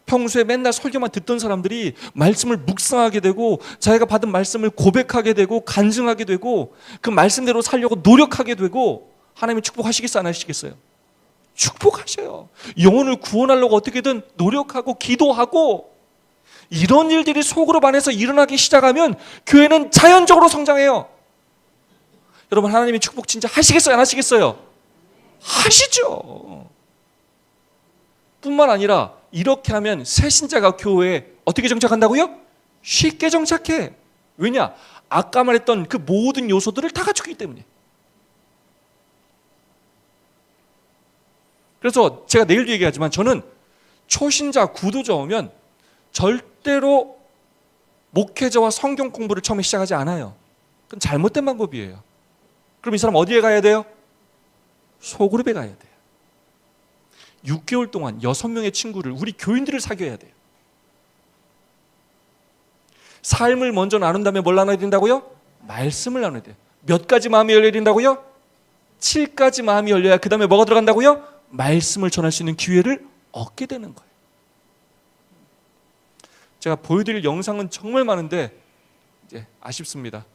평소에 맨날 설교만 듣던 사람들이 말씀을 묵상하게 되고 자기가 받은 말씀을 고백하게 되고 간증하게 되고 그 말씀대로 살려고 노력하게 되고 하나님이 축복하시겠어요? 안 하시겠어요? 축복하셔요. 영혼을 구원하려고 어떻게든 노력하고 기도하고 이런 일들이 속으로 반해서 일어나기 시작하면 교회는 자연적으로 성장해요. 여러분 하나님이 축복 진짜 하시겠어요? 안 하시겠어요? 하시죠. 뿐만 아니라 이렇게 하면 새신자가 교회에 어떻게 정착한다고요? 쉽게 정착해. 왜냐? 아까 말했던 그 모든 요소들을 다 갖추기 때문에. 그래서 제가 내일도 얘기하지만 저는 초신자 구도자 오면 절대로 목회자와 성경 공부를 처음에 시작하지 않아요. 그건 잘못된 방법이에요. 그럼 이 사람 어디에 가야 돼요? 소그룹에 가야 돼요. 6개월 동안 6명의 친구를 우리 교인들을 사귀어야 돼요. 삶을 먼저 나눈 다음에 뭘 나눠야 된다고요? 말씀을 나눠야 돼요. 몇 가지 마음이 열려야 된다고요? 7가지 마음이 열려야 그 다음에 뭐가 들어간다고요? 말씀을 전할 수 있는 기회를 얻게 되는 거예요. 제가 보여드릴 영상은 정말 많은데 이제 아쉽습니다.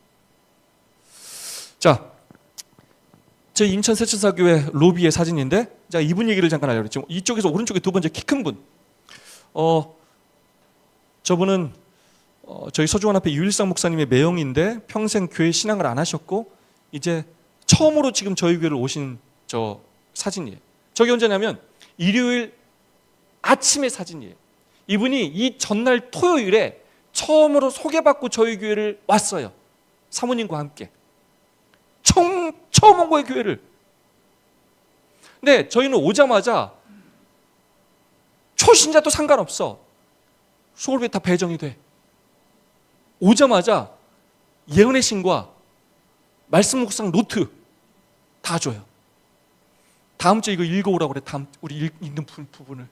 자, 제 인천 세천사교회 로비의 사진인데 제가 이분 얘기를 잠깐 하려고 했죠. 이쪽에서 오른쪽에 두 번째 키 큰 분. 저분은 저희 서주원 앞에 유일상 목사님의 매형인데 평생 교회 신앙을 안 하셨고 이제 처음으로 지금 저희 교회를 오신 저 사진이에요. 저게 언제냐면 일요일 아침의 사진이에요. 이분이 이 전날 토요일에 처음으로 소개받고 저희 교회를 왔어요. 사모님과 함께. 처음 온 거예요, 교회를. 근데 저희는 오자마자 초신자도 상관없어. 소그룹에 다 배정이 돼. 오자마자 예언의 신과 말씀 묵상 노트 다 줘요. 다음 주에 이거 읽어오라고 그래. 다음 우리 읽는 부분을.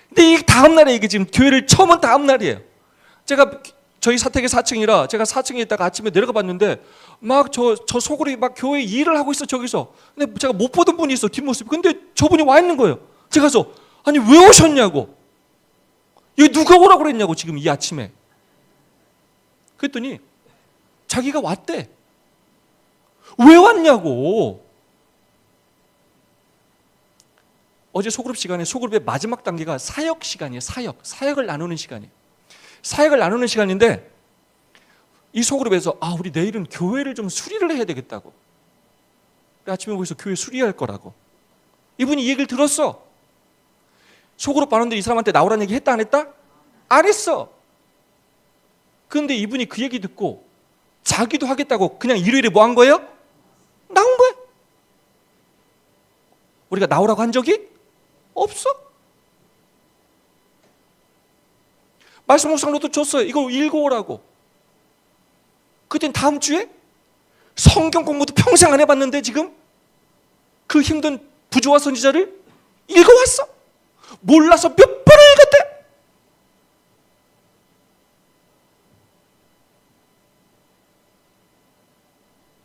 근데 이 다음 날에 이게 지금 교회를 처음 온 다음 날이에요. 제가 저희 사택이 4층이라 제가 4층에 있다가 아침에 내려가 봤는데 막 저 소굴이 막 교회 일을 하고 있어 저기서. 근데 제가 못 보던 분이 있어 뒷모습이. 근데 저분이 와 있는 거예요. 제가 가서 아니 왜 오셨냐고. 여기 누가 오라고 그랬냐고 지금 이 아침에. 그랬더니 자기가 왔대. 왜 왔냐고. 어제 소그룹 시간에 소그룹의 마지막 단계가 사역 시간이에요. 사역을 나누는 시간이에요. 사역을 나누는 시간인데 이 소그룹에서 우리 내일은 교회를 좀 수리를 해야 되겠다고. 아침에 모여서 교회 수리할 거라고. 이분이 이 얘기를 들었어. 소그룹 반원들이 이 사람한테 나오라는 얘기 했다 안 했다? 안 했어. 그런데 이분이 그 얘기 듣고 자기도 하겠다고 그냥 일요일에 뭐 한 거예요? 나온 거예요. 우리가 나오라고 한 적이 없어. 말씀 묵상로도 줬어요. 이거 읽어오라고. 그땐 다음 주에 성경 공부도 평생 안 해봤는데 지금 그 힘든 부조화 선지자를 읽어왔어. 몰라서 몇 번을 읽었대.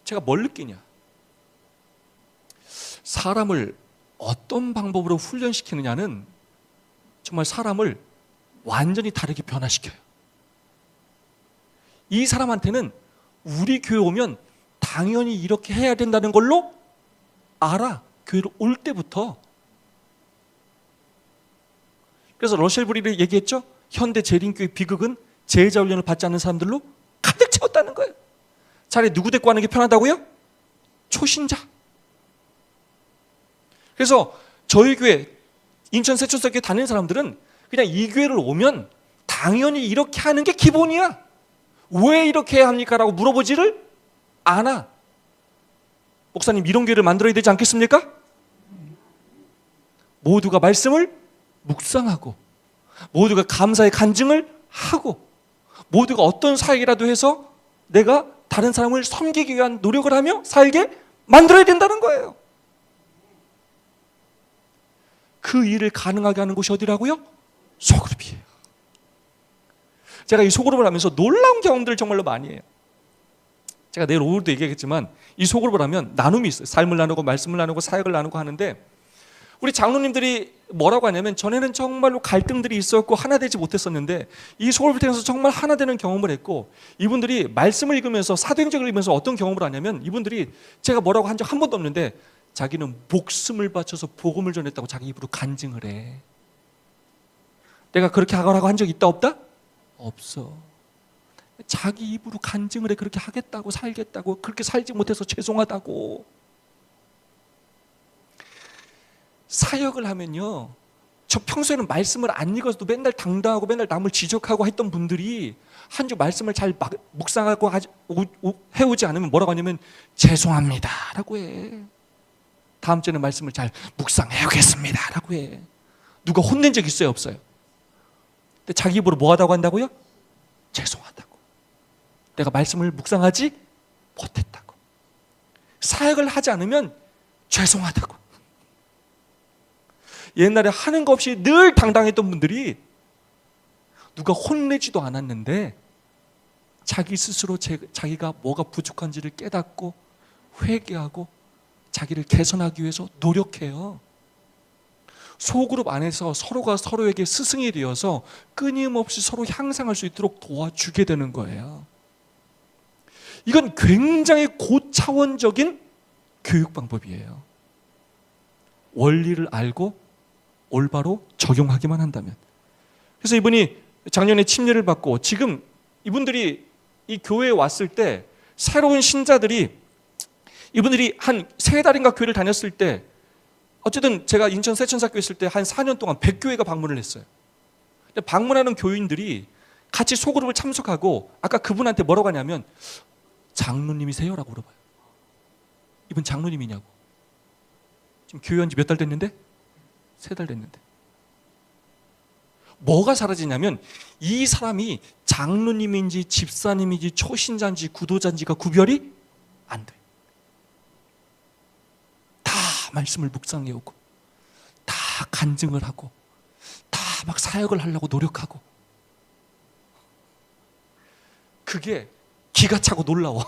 제가 뭘 느끼냐. 사람을 어떤 방법으로 훈련시키느냐는 정말 사람을 완전히 다르게 변화시켜요. 이 사람한테는 우리 교회 오면 당연히 이렇게 해야 된다는 걸로 알아. 교회로 올 때부터. 그래서 러셀 브리를 얘기했죠. 현대 재림교회 비극은 제자 훈련을 받지 않는 사람들로 가득 채웠다는 거예요. 차라리 누구 데리고 하는 게 편하다고요? 초신자. 그래서 저희 교회 인천 세천석교회 다니는 사람들은 그냥 이 교회를 오면 당연히 이렇게 하는 게 기본이야. 왜 이렇게 해야 합니까? 라고 물어보지를 않아. 목사님 이런 교회를 만들어야 되지 않겠습니까? 모두가 말씀을 묵상하고 모두가 감사의 간증을 하고 모두가 어떤 사역이라도 해서 내가 다른 사람을 섬기기 위한 노력을 하며 살게 만들어야 된다는 거예요. 그 일을 가능하게 하는 곳이 어디라고요? 소그룹이에요. 제가 이 소그룹을 하면서 놀라운 경험들을 정말로 많이 해요. 제가 내일 오후도 얘기하겠지만 이 소그룹을 하면 나눔이 있어요. 삶을 나누고 말씀을 나누고 사역을 나누고 하는데 우리 장로님들이 뭐라고 하냐면 전에는 정말로 갈등들이 있었고 하나 되지 못했었는데 이 소그룹을 통해서 정말 하나 되는 경험을 했고 이분들이 말씀을 읽으면서 사도행전을 읽으면서 어떤 경험을 하냐면 이분들이 제가 뭐라고 한 적 한 번도 없는데 자기는 목숨을 바쳐서 복음을 전했다고 자기 입으로 간증을 해. 내가 그렇게 하라고 한 적 있다 없다? 없어. 자기 입으로 간증을 해. 그렇게 하겠다고 살겠다고 그렇게 살지 못해서 죄송하다고. 사역을 하면요 저 평소에는 말씀을 안 읽어서도 맨날 당당하고 맨날 남을 지적하고 했던 분들이 한 주 말씀을 잘 묵상하고 해오지 않으면 뭐라고 하냐면 죄송합니다 라고 해. 다음 주에는 말씀을 잘 묵상해오겠습니다 라고 해. 누가 혼낸 적 있어요 없어요? 근데 자기 입으로 뭐 하다고 한다고요? 죄송하다고. 내가 말씀을 묵상하지 못했다고. 사역을 하지 않으면 죄송하다고. 옛날에 하는 거 없이 늘 당당했던 분들이 누가 혼내지도 않았는데 자기 스스로 자기가 뭐가 부족한지를 깨닫고 회개하고 자기를 개선하기 위해서 노력해요. 소그룹 안에서 서로가 서로에게 스승이 되어서 끊임없이 서로 향상할 수 있도록 도와주게 되는 거예요. 이건 굉장히 고차원적인 교육 방법이에요. 원리를 알고 올바로 적용하기만 한다면. 그래서 이분이 작년에 침례를 받고 지금 이분들이 이 교회에 왔을 때 새로운 신자들이 이분들이 한 3달인가 교회를 다녔을 때 어쨌든 제가 인천 세천사교회 있을 때 한 4년 동안 100교회가 방문을 했어요. 근데 방문하는 교인들이 같이 소그룹을 참석하고 아까 그분한테 뭐라고 하냐면 장로님이세요? 라고 물어봐요. 이분 장로님이냐고. 지금 교회 온 지 몇 달 됐는데? 3달 됐는데. 뭐가 사라지냐면 이 사람이 장로님인지 집사님인지 초신자인지 구도자인지가 구별이 안 돼. 다 말씀을 묵상해오고 다 간증을 하고 다 막 사역을 하려고 노력하고 그게 기가 차고 놀라워.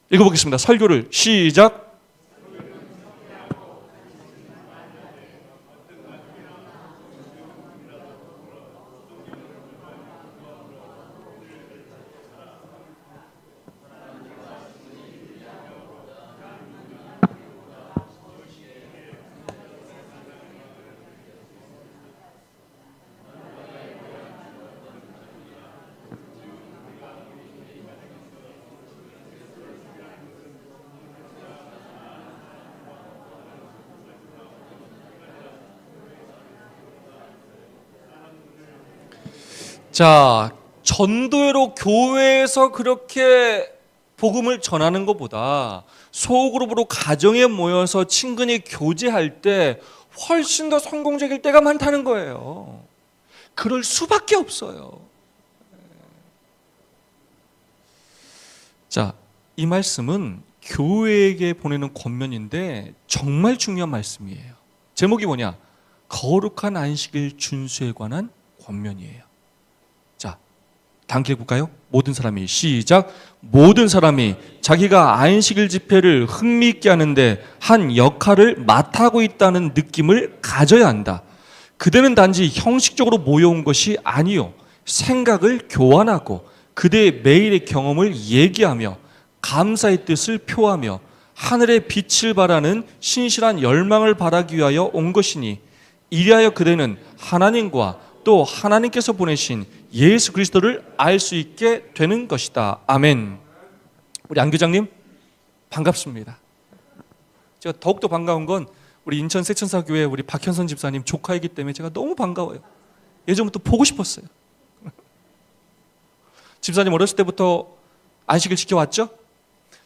읽어보겠습니다. 설교를 시작. 자, 전도회로 교회에서 그렇게 복음을 전하는 것보다 소그룹으로 가정에 모여서 친근히 교제할 때 훨씬 더 성공적일 때가 많다는 거예요. 그럴 수밖에 없어요. 자, 이 말씀은 교회에게 보내는 권면인데 정말 중요한 말씀이에요. 제목이 뭐냐? 거룩한 안식일 준수에 관한 권면이에요. 단계 볼까요? 모든 사람이 시작. 모든 사람이 자기가 안식일 집회를 흥미있게 하는데 한 역할을 맡아하고 있다는 느낌을 가져야 한다. 그대는 단지 형식적으로 모여온 것이 아니요, 생각을 교환하고 그대의 매일의 경험을 얘기하며 감사의 뜻을 표하며 하늘의 빛을 바라는 신실한 열망을 바라기 위하여 온 것이니 이리하여 그대는 하나님과 또 하나님께서 보내신 예수 그리스도를 알 수 있게 되는 것이다. 아멘. 우리 안 교장님 반갑습니다. 제가 더욱더 반가운 건 우리 인천 세천사교회 우리 박현선 집사님 조카이기 때문에 제가 너무 반가워요. 예전부터 보고 싶었어요. 집사님 어렸을 때부터 안식일 지켜왔죠?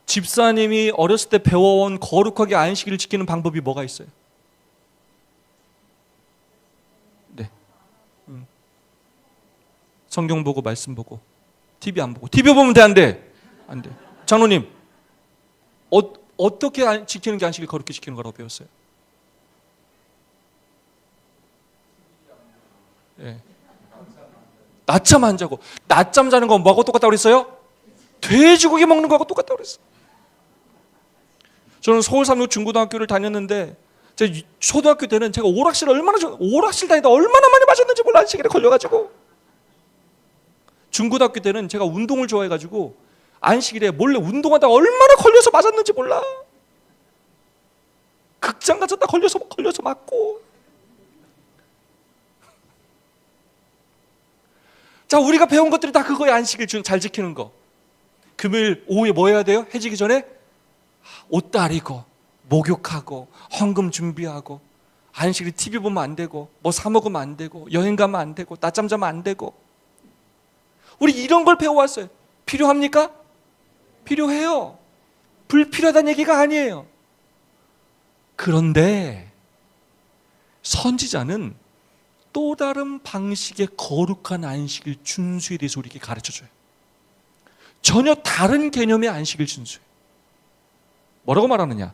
집사님이 어렸을 때 배워온 거룩하게 안식일을 지키는 방법이 뭐가 있어요? 성경 보고 말씀 보고 TV 안 보고. TV 보면 돼, 안 돼? 안 돼. 장로님 어떻게 지키는 게 안식일 거룩히 지키는 거라고 배웠어요? 네. 낮잠 안 자고. 낮잠 자는 건 뭐하고 똑같다고 그랬어요? 돼지고기 먹는 거하고 똑같다고 그랬어요. 저는 서울 삼육 중고등학교를 다녔는데 제가 초등학교 때는 제가 오락실 다니다 얼마나 많이 맞았는지 몰라. 안식일에 걸려가지고. 중고등학교 때는 제가 운동을 좋아해가지고 안식일에 몰래 운동하다가 얼마나 걸려서 맞았는지 몰라. 극장 가서 다 걸려서 맞고. 자, 우리가 배운 것들이 다 그거야. 안식일 잘 지키는 거. 금요일 오후에 뭐 해야 돼요? 해지기 전에 옷 다리고 목욕하고 헌금 준비하고 안식일에 TV 보면 안 되고 뭐 사 먹으면 안 되고 여행 가면 안 되고 낮잠 자면 안 되고. 우리 이런 걸 배워왔어요. 필요합니까? 필요해요. 불필요하다는 얘기가 아니에요. 그런데 선지자는 또 다른 방식의 거룩한 안식일 준수에 대해서 우리에게 가르쳐줘요. 전혀 다른 개념의 안식일 준수예요. 뭐라고 말하느냐?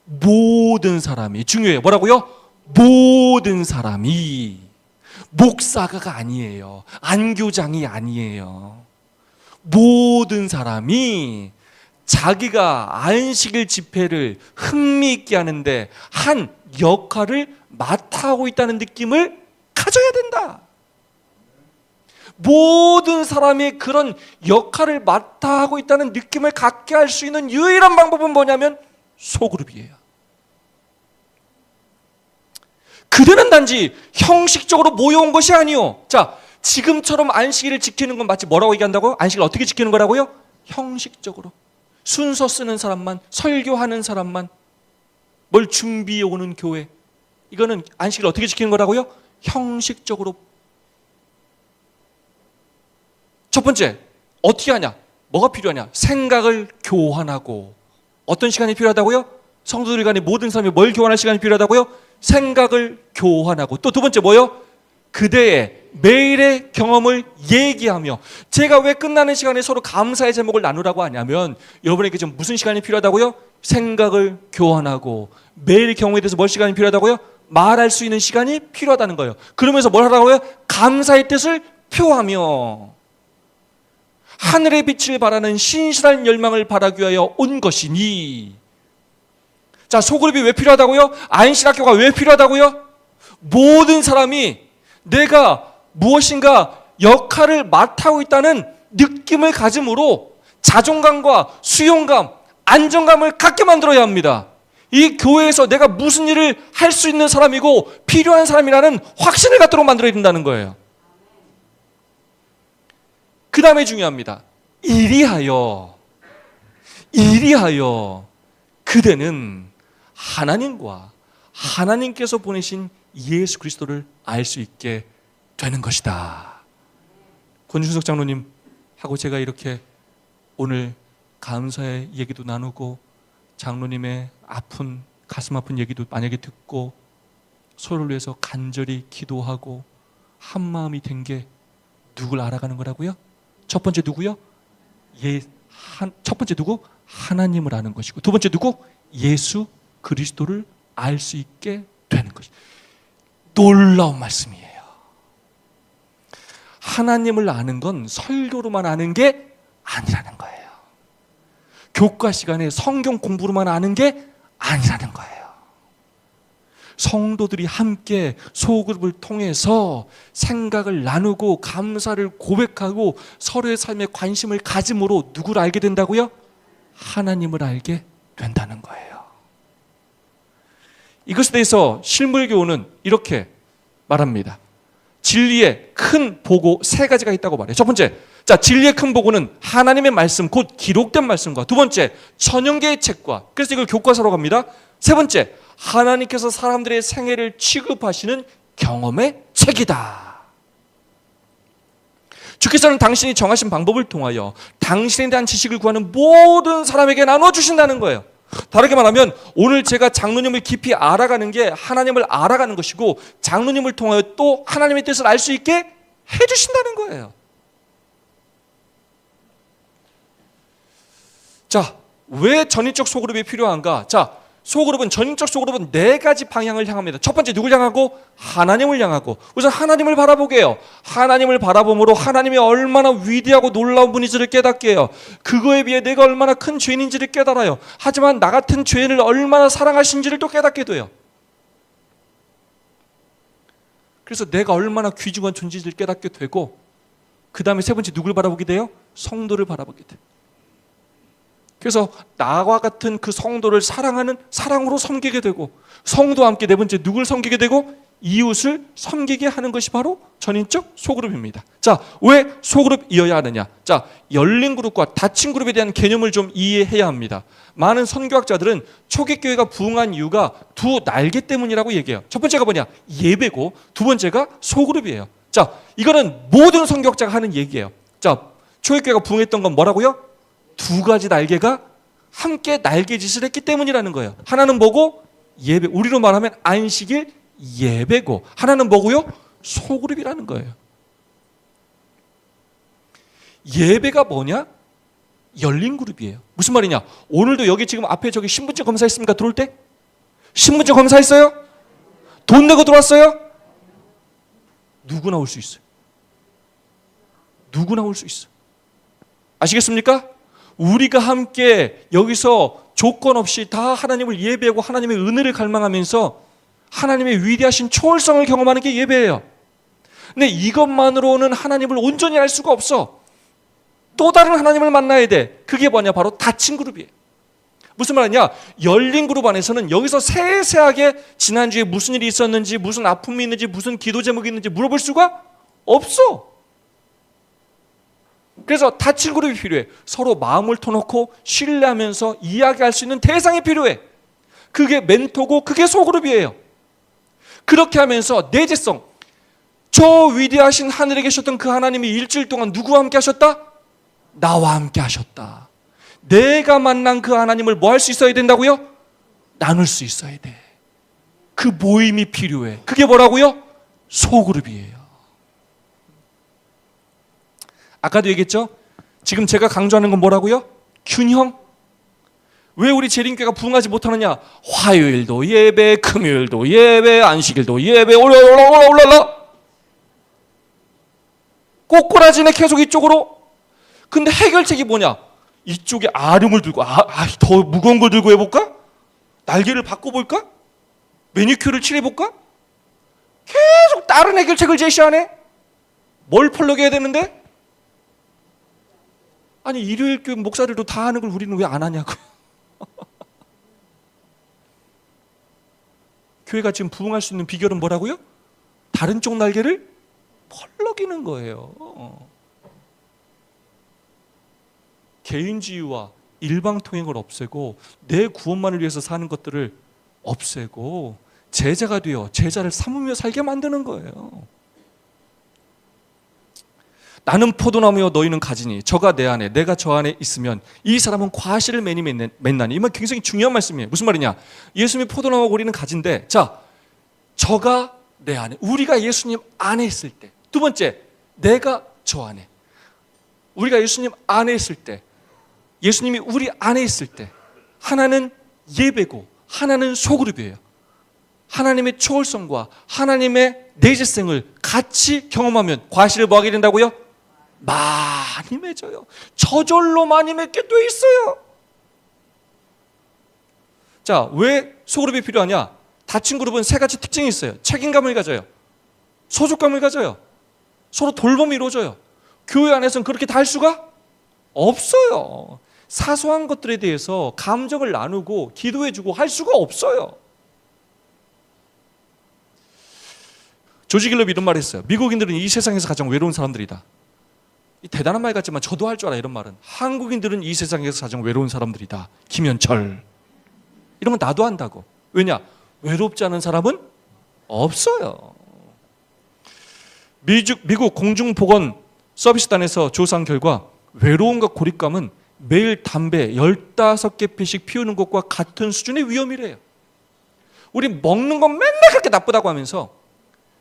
모든 사람이 중요해요. 뭐라고요? 모든 사람이. 목사가가 아니에요. 안교장이 아니에요. 모든 사람이 자기가 안식일 집회를 흥미있게 하는데 한 역할을 맡아하고 있다는 느낌을 가져야 된다. 모든 사람이 그런 역할을 맡아하고 있다는 느낌을 갖게 할 수 있는 유일한 방법은 뭐냐면 소그룹이에요. 그들은 단지 형식적으로 모여온 것이 아니요. 자, 지금처럼 안식일을 지키는 건 마치 뭐라고 얘기한다고요? 안식일 어떻게 지키는 거라고요? 형식적으로. 순서 쓰는 사람만, 설교하는 사람만, 뭘 준비해 오는 교회. 이거는 안식일 어떻게 지키는 거라고요? 형식적으로. 첫 번째, 어떻게 하냐? 뭐가 필요하냐? 생각을 교환하고. 어떤 시간이 필요하다고요? 성도들 간에 모든 사람이 뭘 교환할 시간이 필요하다고요? 생각을 교환하고. 또 두 번째 뭐요? 그대의 매일의 경험을 얘기하며. 제가 왜 끝나는 시간에 서로 감사의 제목을 나누라고 하냐면 여러분에게 지금 무슨 시간이 필요하다고요? 생각을 교환하고 매일의 경험에 대해서 뭘 시간이 필요하다고요? 말할 수 있는 시간이 필요하다는 거예요. 그러면서 뭘 하라고요? 감사의 뜻을 표하며 하늘의 빛을 바라는 신실한 열망을 바라기 위하여 온 것이니. 자, 소그룹이 왜 필요하다고요? 안식학교가 왜 필요하다고요? 모든 사람이 내가 무엇인가 역할을 맡아오고 있다는 느낌을 가짐으로 자존감과 수용감, 안정감을 갖게 만들어야 합니다. 이 교회에서 내가 무슨 일을 할 수 있는 사람이고 필요한 사람이라는 확신을 갖도록 만들어야 된다는 거예요. 그 다음에 중요합니다. 이리하여 그대는 하나님과 하나님께서 보내신 예수 그리스도를 알 수 있게 되는 것이다. 권준석 장로님하고 제가 이렇게 오늘 감사의 얘기도 나누고 장로님의 가슴 아픈 얘기도 만약에 듣고 서로를 위해서 간절히 기도하고 한 마음이 된 게 누굴 알아가는 거라고요? 첫 번째 누구요? 첫 번째 누구? 하나님을 아는 것이고, 두 번째 누구? 예수 그리스도를 알 수 있게 되는 것이. 놀라운 말씀이에요. 하나님을 아는 건 설교로만 아는 게 아니라는 거예요. 교과 시간에 성경 공부로만 아는 게 아니라는 거예요. 성도들이 함께 소그룹을 통해서 생각을 나누고 감사를 고백하고 서로의 삶에 관심을 가짐으로 누구를 알게 된다고요? 하나님을 알게 된다는 거예요. 이것에 대해서 실물교훈은 이렇게 말합니다. 진리의 큰 보고 세 가지가 있다고 말해요. 첫 번째, 자, 진리의 큰 보고는 하나님의 말씀, 곧 기록된 말씀과, 두 번째, 천연계의 책과, 그래서 이걸 교과서로 갑니다. 세 번째, 하나님께서 사람들의 생애를 취급하시는 경험의 책이다. 주께서는 당신이 정하신 방법을 통하여 당신에 대한 지식을 구하는 모든 사람에게 나눠주신다는 거예요. 다르게 말하면 오늘 제가 장로님을 깊이 알아가는 게 하나님을 알아가는 것이고, 장로님을 통하여 또 하나님의 뜻을 알 수 있게 해주신다는 거예요. 자, 왜 전인적 소그룹이 필요한가? 자, 전인적 소그룹은 네 가지 방향을 향합니다. 첫 번째 누굴 향하고? 하나님을 향하고. 우선 하나님을 바라보게 해요. 하나님을 바라봄으로 하나님이 얼마나 위대하고 놀라운 분인지를 깨닫게 해요. 그거에 비해 내가 얼마나 큰 죄인인지를 깨달아요. 하지만 나 같은 죄인을 얼마나 사랑하신지를 또 깨닫게 돼요. 그래서 내가 얼마나 귀중한 존재인지를 깨닫게 되고, 그 다음에 세 번째 누굴 바라보게 돼요? 성도를 바라보게 돼요. 그래서 나와 같은 그 성도를 사랑으로 섬기게 되고, 성도와 함께 네 번째 누굴 섬기게 되고? 이웃을 섬기게 하는 것이 바로 전인적 소그룹입니다. 자, 왜 소그룹이어야 하느냐? 자, 열린 그룹과 닫힌 그룹에 대한 개념을 좀 이해해야 합니다. 많은 선교학자들은 초기교회가 부흥한 이유가 두 날개 때문이라고 얘기해요. 첫 번째가 뭐냐? 예배고, 두 번째가 소그룹이에요. 자, 이거는 모든 선교학자가 하는 얘기예요. 자, 초기교회가 부흥했던 건 뭐라고요? 두 가지 날개가 함께 날개짓을 했기 때문이라는 거예요. 하나는 뭐고? 예배. 우리로 말하면 안식일 예배고, 하나는 뭐고요? 소그룹이라는 거예요. 예배가 뭐냐? 열린 그룹이에요. 무슨 말이냐? 오늘도 여기 지금 앞에 저기 신분증 검사했습니까? 들어올 때? 신분증 검사했어요? 돈 내고 들어왔어요? 누구나 올 수 있어요. 누구나 올 수 있어요. 아시겠습니까? 우리가 함께 여기서 조건 없이 다 하나님을 예배하고 하나님의 은혜를 갈망하면서 하나님의 위대하신 초월성을 경험하는 게 예배예요. 근데 이것만으로는 하나님을 온전히 알 수가 없어. 또 다른 하나님을 만나야 돼. 그게 뭐냐? 바로 닫힌 그룹이에요. 무슨 말이냐? 열린 그룹 안에서는 여기서 세세하게 지난주에 무슨 일이 있었는지, 무슨 아픔이 있는지, 무슨 기도 제목이 있는지 물어볼 수가 없어. 그래서 닫힌 그룹이 필요해. 서로 마음을 터놓고 신뢰하면서 이야기할 수 있는 대상이 필요해. 그게 멘토고 그게 소그룹이에요. 그렇게 하면서 내재성, 저 위대하신 하늘에 계셨던 그 하나님이 일주일 동안 누구와 함께 하셨다? 나와 함께 하셨다. 내가 만난 그 하나님을 뭐 할 수 있어야 된다고요? 나눌 수 있어야 돼. 그 모임이 필요해. 그게 뭐라고요? 소그룹이에요. 아까도 얘기했죠? 지금 제가 강조하는 건 뭐라고요? 균형. 왜 우리 재림교회가 부흥하지 못하느냐? 화요일도 예배, 금요일도 예배, 안식일도 예배, 올라 꼬꾸라지네 계속 이쪽으로. 근데 해결책이 뭐냐? 이쪽에 아름을 들고 더 무거운 걸 들고 해볼까? 날개를 바꿔볼까? 매니큐어를 칠해볼까? 계속 다른 해결책을 제시하네. 뭘 펄럭여야 되는데? 아니 일요일 교회 목사들도 다 하는 걸 우리는 왜 안 하냐고. 교회가 지금 부흥할 수 있는 비결은 뭐라고요? 다른 쪽 날개를 펄럭이는 거예요. 개인주의와 일방통행을 없애고 내 구원만을 위해서 사는 것들을 없애고 제자가 되어 제자를 삼으며 살게 만드는 거예요. 나는 포도나무여 너희는 가지니 저가 내 안에 내가 저 안에 있으면 이 사람은 과실을 매니 맺나니. 이 말 굉장히 중요한 말씀이에요. 무슨 말이냐? 예수님이 포도나무고 우리는 가지인데, 자, 저가 내 안에, 우리가 예수님 안에 있을 때. 두 번째, 내가 저 안에. 우리가 예수님 안에 있을 때, 예수님이 우리 안에 있을 때, 하나는 예배고 하나는 소그룹이에요. 하나님의 초월성과 하나님의 내재성을 같이 경험하면 과실을 뭐하게 된다고요? 많이 맺어요. 저절로 많이 맺게 돼 있어요. 자, 왜 소그룹이 필요하냐? 다친 그룹은 세 가지 특징이 있어요. 책임감을 가져요. 소속감을 가져요. 서로 돌봄이 이루어져요. 교회 안에서는 그렇게 다 할 수가 없어요. 사소한 것들에 대해서 감정을 나누고 기도해주고 할 수가 없어요. 조지 길럽이 이런 말을 했어요. 미국인들은 이 세상에서 가장 외로운 사람들이다. 대단한 말 같지만 저도 할 줄 알아. 이런 말은. 한국인들은 이 세상에서 가장 외로운 사람들이다. 김현철. 이런 건 나도 한다고. 왜냐? 외롭지 않은 사람은 없어요. 미국 공중보건 서비스단에서 조사한 결과 외로움과 고립감은 매일 담배 15개 피씩 피우는 것과 같은 수준의 위험이래요. 우리 먹는 건 맨날 그렇게 나쁘다고 하면서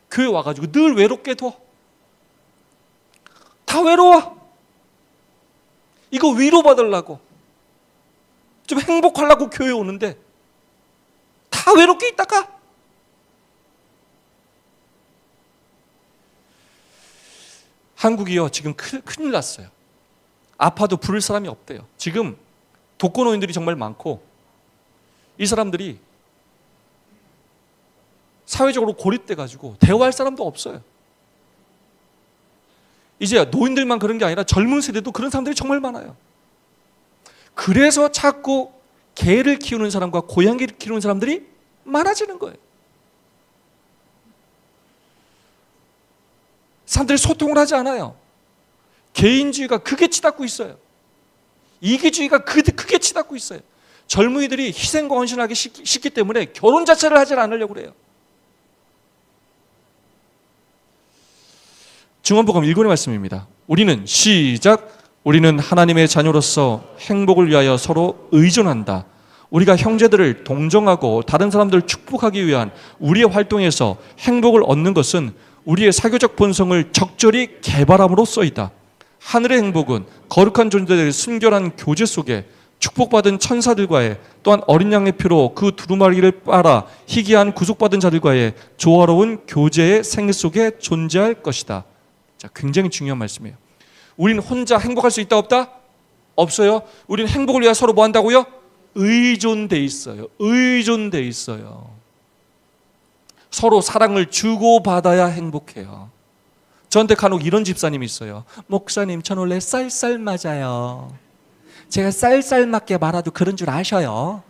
교회 와가지고 늘 외롭게 둬. 다 외로워. 이거 위로받으려고, 좀 행복하려고 교회 오는데 다 외롭게 있다가 한국이요 지금 큰일 났어요. 아파도 부를 사람이 없대요. 지금 독거노인들이 정말 많고 이 사람들이 사회적으로 고립돼가지고 대화할 사람도 없어요. 이제 노인들만 그런 게 아니라 젊은 세대도 그런 사람들이 정말 많아요. 그래서 자꾸 개를 키우는 사람과 고양이를 키우는 사람들이 많아지는 거예요. 사람들이 소통을 하지 않아요. 개인주의가 크게 치닫고 있어요. 이기주의가 크게 치닫고 있어요. 젊은이들이 희생과 헌신하기 쉽기 때문에 결혼 자체를 하지 않으려고 그래요. 증언복음 1권의 말씀입니다. 우리는 시작. 우리는 하나님의 자녀로서 행복을 위하여 서로 의존한다. 우리가 형제들을 동정하고 다른 사람들을 축복하기 위한 우리의 활동에서 행복을 얻는 것은 우리의 사교적 본성을 적절히 개발함으로써이다. 하늘의 행복은 거룩한 존재들의 순결한 교제 속에 축복받은 천사들과의, 또한 어린 양의 피로 그 두루마리를 빨아 희귀한 구속받은 자들과의 조화로운 교제의 생애 속에 존재할 것이다. 자, 굉장히 중요한 말씀이에요. 우리는 혼자 행복할 수 있다 없다? 없어요. 우리는 행복을 위해 서로 뭐 한다고요? 의존돼 있어요. 의존돼 있어요. 서로 사랑을 주고받아야 행복해요. 저한테 간혹 이런 집사님이 있어요. 목사님, 전 원래 쌀쌀 맞아요. 제가 쌀쌀 맞게 말아도 그런 줄 아셔요.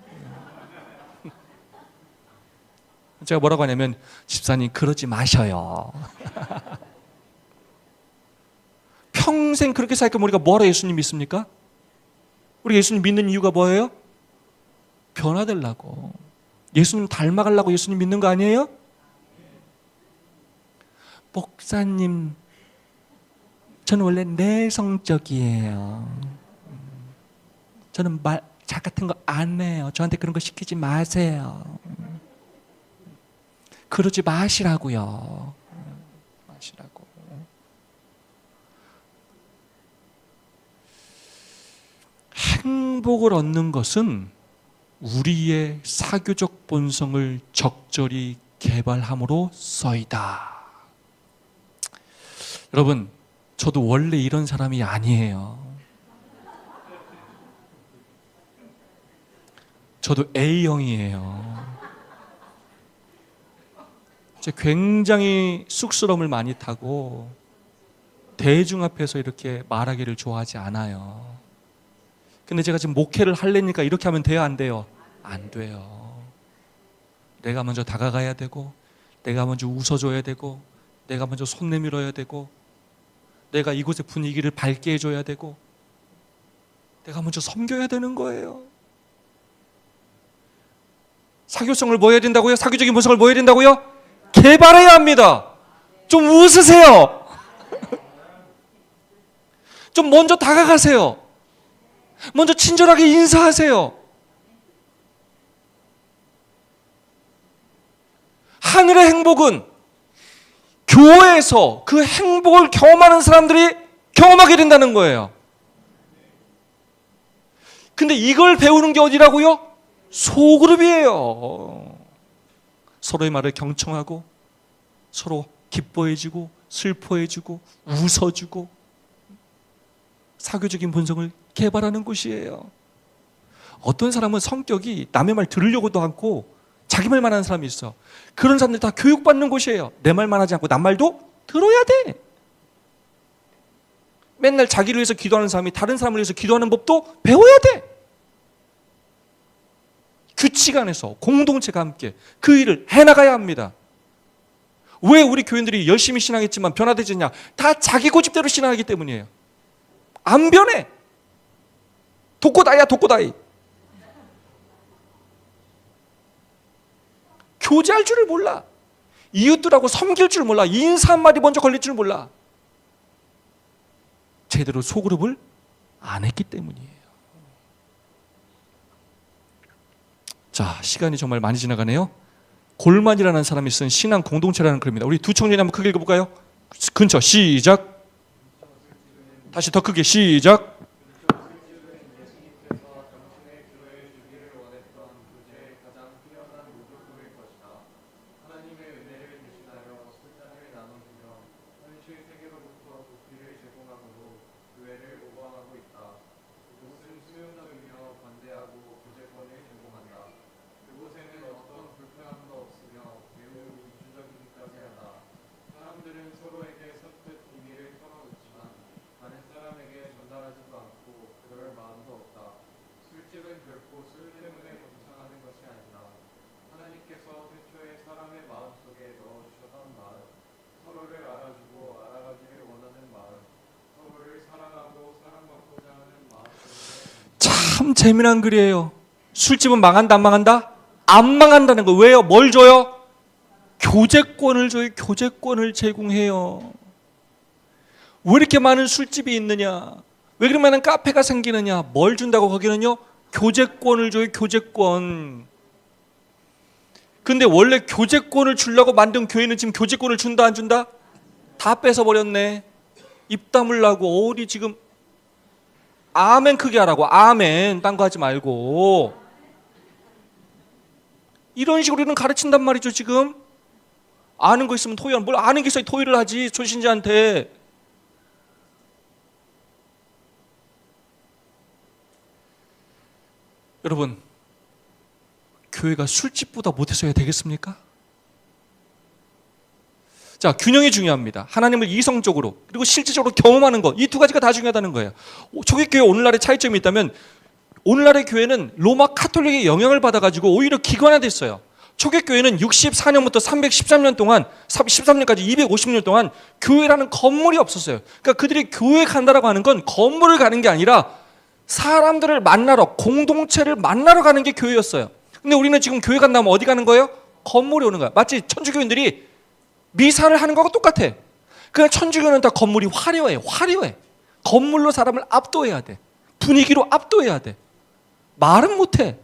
제가 뭐라고 하냐면, 집사님 그러지 마셔요. 평생 그렇게 살 거면 우리가 뭐하러 예수님 믿습니까? 우리 예수님 믿는 이유가 뭐예요? 변화되려고. 예수님 닮아가려고 예수님 믿는 거 아니에요? 목사님, 저는 원래 내성적이에요. 저는 말 같은 거 안 해요. 저한테 그런 거 시키지 마세요. 그러지 마시라고요. 마시라고. 행복을 얻는 것은 우리의 사교적 본성을 적절히 개발함으로 써이다. 여러분, 저도 원래 이런 사람이 아니에요. 저도 A형이에요. 굉장히 쑥스러움을 많이 타고 대중 앞에서 이렇게 말하기를 좋아하지 않아요. 근데 제가 지금 목회를 하려니까 이렇게 하면 돼요, 안 돼요? 안 돼요. 내가 먼저 다가가야 되고, 내가 먼저 웃어줘야 되고, 내가 먼저 손 내밀어야 되고, 내가 이곳의 분위기를 밝게 해줘야 되고, 내가 먼저 섬겨야 되는 거예요. 사교성을 뭐 해야 된다고요? 사교적인 본성을 뭐 해야 된다고요? 개발해야 합니다. 좀 웃으세요. 좀 먼저 다가가세요. 먼저 친절하게 인사하세요. 하늘의 행복은 교회에서 그 행복을 경험하는 사람들이 경험하게 된다는 거예요. 근데 이걸 배우는 게 어디라고요? 소그룹이에요. 서로의 말을 경청하고 서로 기뻐해주고 슬퍼해주고 웃어주고 사교적인 본성을 개발하는 곳이에요. 어떤 사람은 성격이 남의 말 들으려고도 않고 자기 말만 하는 사람이 있어. 그런 사람들 다 교육받는 곳이에요. 내 말만 하지 않고 남 말도 들어야 돼. 맨날 자기를 위해서 기도하는 사람이 다른 사람을 위해서 기도하는 법도 배워야 돼. 규칙 안에서 공동체가 함께 그 일을 해나가야 합니다. 왜 우리 교인들이 열심히 신앙했지만 변화되지 않냐? 다 자기 고집대로 신앙하기 때문이에요. 안 변해. 독고다이야, 독고다이. 교제할 줄을 몰라. 이웃들하고 섬길 줄 몰라. 인사 한마디 먼저 걸릴 줄 몰라. 제대로 소그룹을 안 했기 때문이에요. 자, 시간이 정말 많이 지나가네요. 골만이라는 사람이 쓴 신앙 공동체라는 글입니다. 우리 두 청년이 한번 크게 읽어볼까요? 근처 시작. 다시 더 크게 시작. 참 재미난 글이에요. 술집은 망한다, 안 망한다? 안 망한다는 거. 왜요? 뭘 줘요? 교제권을 줘요. 교제권을 제공해요. 왜 이렇게 많은 술집이 있느냐? 왜 그렇게 많은 카페가 생기느냐? 뭘 준다고 거기는요? 교제권을 줘요. 교제권. 근데 원래 교제권을 주려고 만든 교회는 지금 교제권을 준다 안 준다? 다 뺏어버렸네. 입 다물라고. 어디 지금 아멘 크게 하라고. 아멘. 딴 거 하지 말고. 이런 식으로 우리는 가르친단 말이죠. 지금 아는 거 있으면 토의하는, 뭘 아는 게 있어야 토의를 하지. 초신자한테. 여러분, 교회가 술집보다 못해서야 되겠습니까? 자, 균형이 중요합니다. 하나님을 이성적으로 그리고 실질적으로 경험하는 것, 이 두 가지가 다 중요하다는 거예요. 초기교회 오늘날의 차이점이 있다면, 오늘날의 교회는 로마 카톨릭의 영향을 받아가지고 오히려 기관화됐어요. 초기교회는 64년부터 313년 동안, 13년까지 250년 동안 교회라는 건물이 없었어요. 그러니까 그들이 교회 간다라고 하는 건 건물을 가는 게 아니라 사람들을 만나러, 공동체를 만나러 가는 게 교회였어요. 근데 우리는 지금 교회 간다면 어디 가는 거예요? 건물에 오는 거야. 마치 천주교인들이 미사를 하는 거하고 똑같아. 그냥 천주교는 다 건물이 화려해. 화려해. 건물로 사람을 압도해야 돼. 분위기로 압도해야 돼. 말은 못해.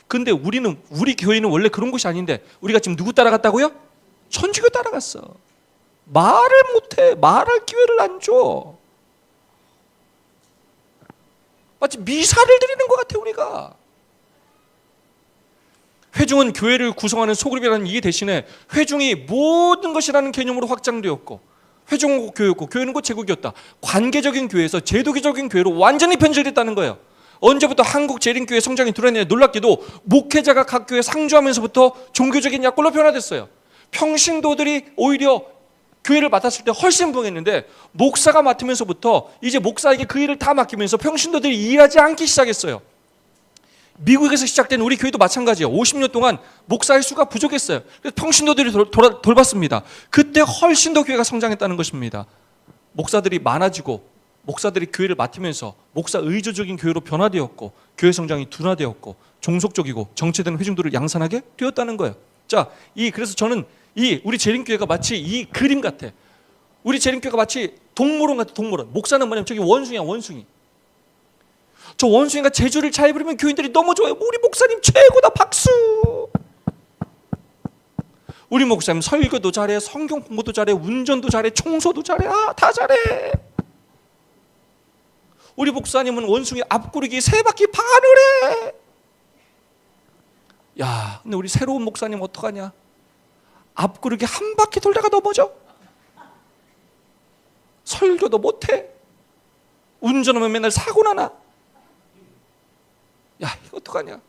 근데 우리 교회는 원래 그런 곳이 아닌데, 우리가 지금 누구 따라갔다고요? 천주교 따라갔어. 말을 못해. 말할 기회를 안 줘. 마치 미사를 드리는 것 같아, 우리가. 회중은 교회를 구성하는 소그룹이라는 이 대신에 회중이 모든 것이라는 개념으로 확장되었고, 회중은 곧 교회였고 교회는 곧 제국이었다. 관계적인 교회에서 제도기적인 교회로 완전히 변절했다는 거예요. 언제부터 한국 재림교회 성장이 드러내냐. 놀랍게도 목회자가 각 교회 상주하면서부터 종교적인 약골로 변화됐어요. 평신도들이 오히려 교회를 맡았을 때 훨씬 부흥했는데, 목사가 맡으면서부터 이제 목사에게 그 일을 다 맡기면서 평신도들이 일하지 않기 시작했어요. 미국에서 시작된 우리 교회도 마찬가지예요. 50년 동안 목사의 수가 부족했어요. 그래서 평신도들이 돌봤습니다. 그때 훨씬 더 교회가 성장했다는 것입니다. 목사들이 많아지고 목사들이 교회를 맡으면서 목사 의존적인 교회로 변화되었고, 교회 성장이 둔화되었고, 종속적이고 정체되는 회중들을 양산하게 되었다는 거예요. 자, 그래서 저는 우리 재림교회가 마치 이 그림 같아. 우리 재림교회가 마치 동물원 같아. 동물원. 목사는 뭐냐면 저기 원숭이야, 원숭이. 저 원숭이가 제주를 잘 부리면 교인들이 너무 좋아요. 우리 목사님 최고다, 박수. 우리 목사님 설교도 잘해, 성경 공부도 잘해, 운전도 잘해, 청소도 잘해. 다 잘해. 우리 목사님은 원숭이 앞구르기 3바퀴 반을 해. 야, 근데 우리 새로운 목사님 어떡하냐? 앞구르기 1바퀴 돌다가 넘어져. 설교도 못해. 운전하면 맨날 사고 나나. 야, 이거 어떡하냐? 야,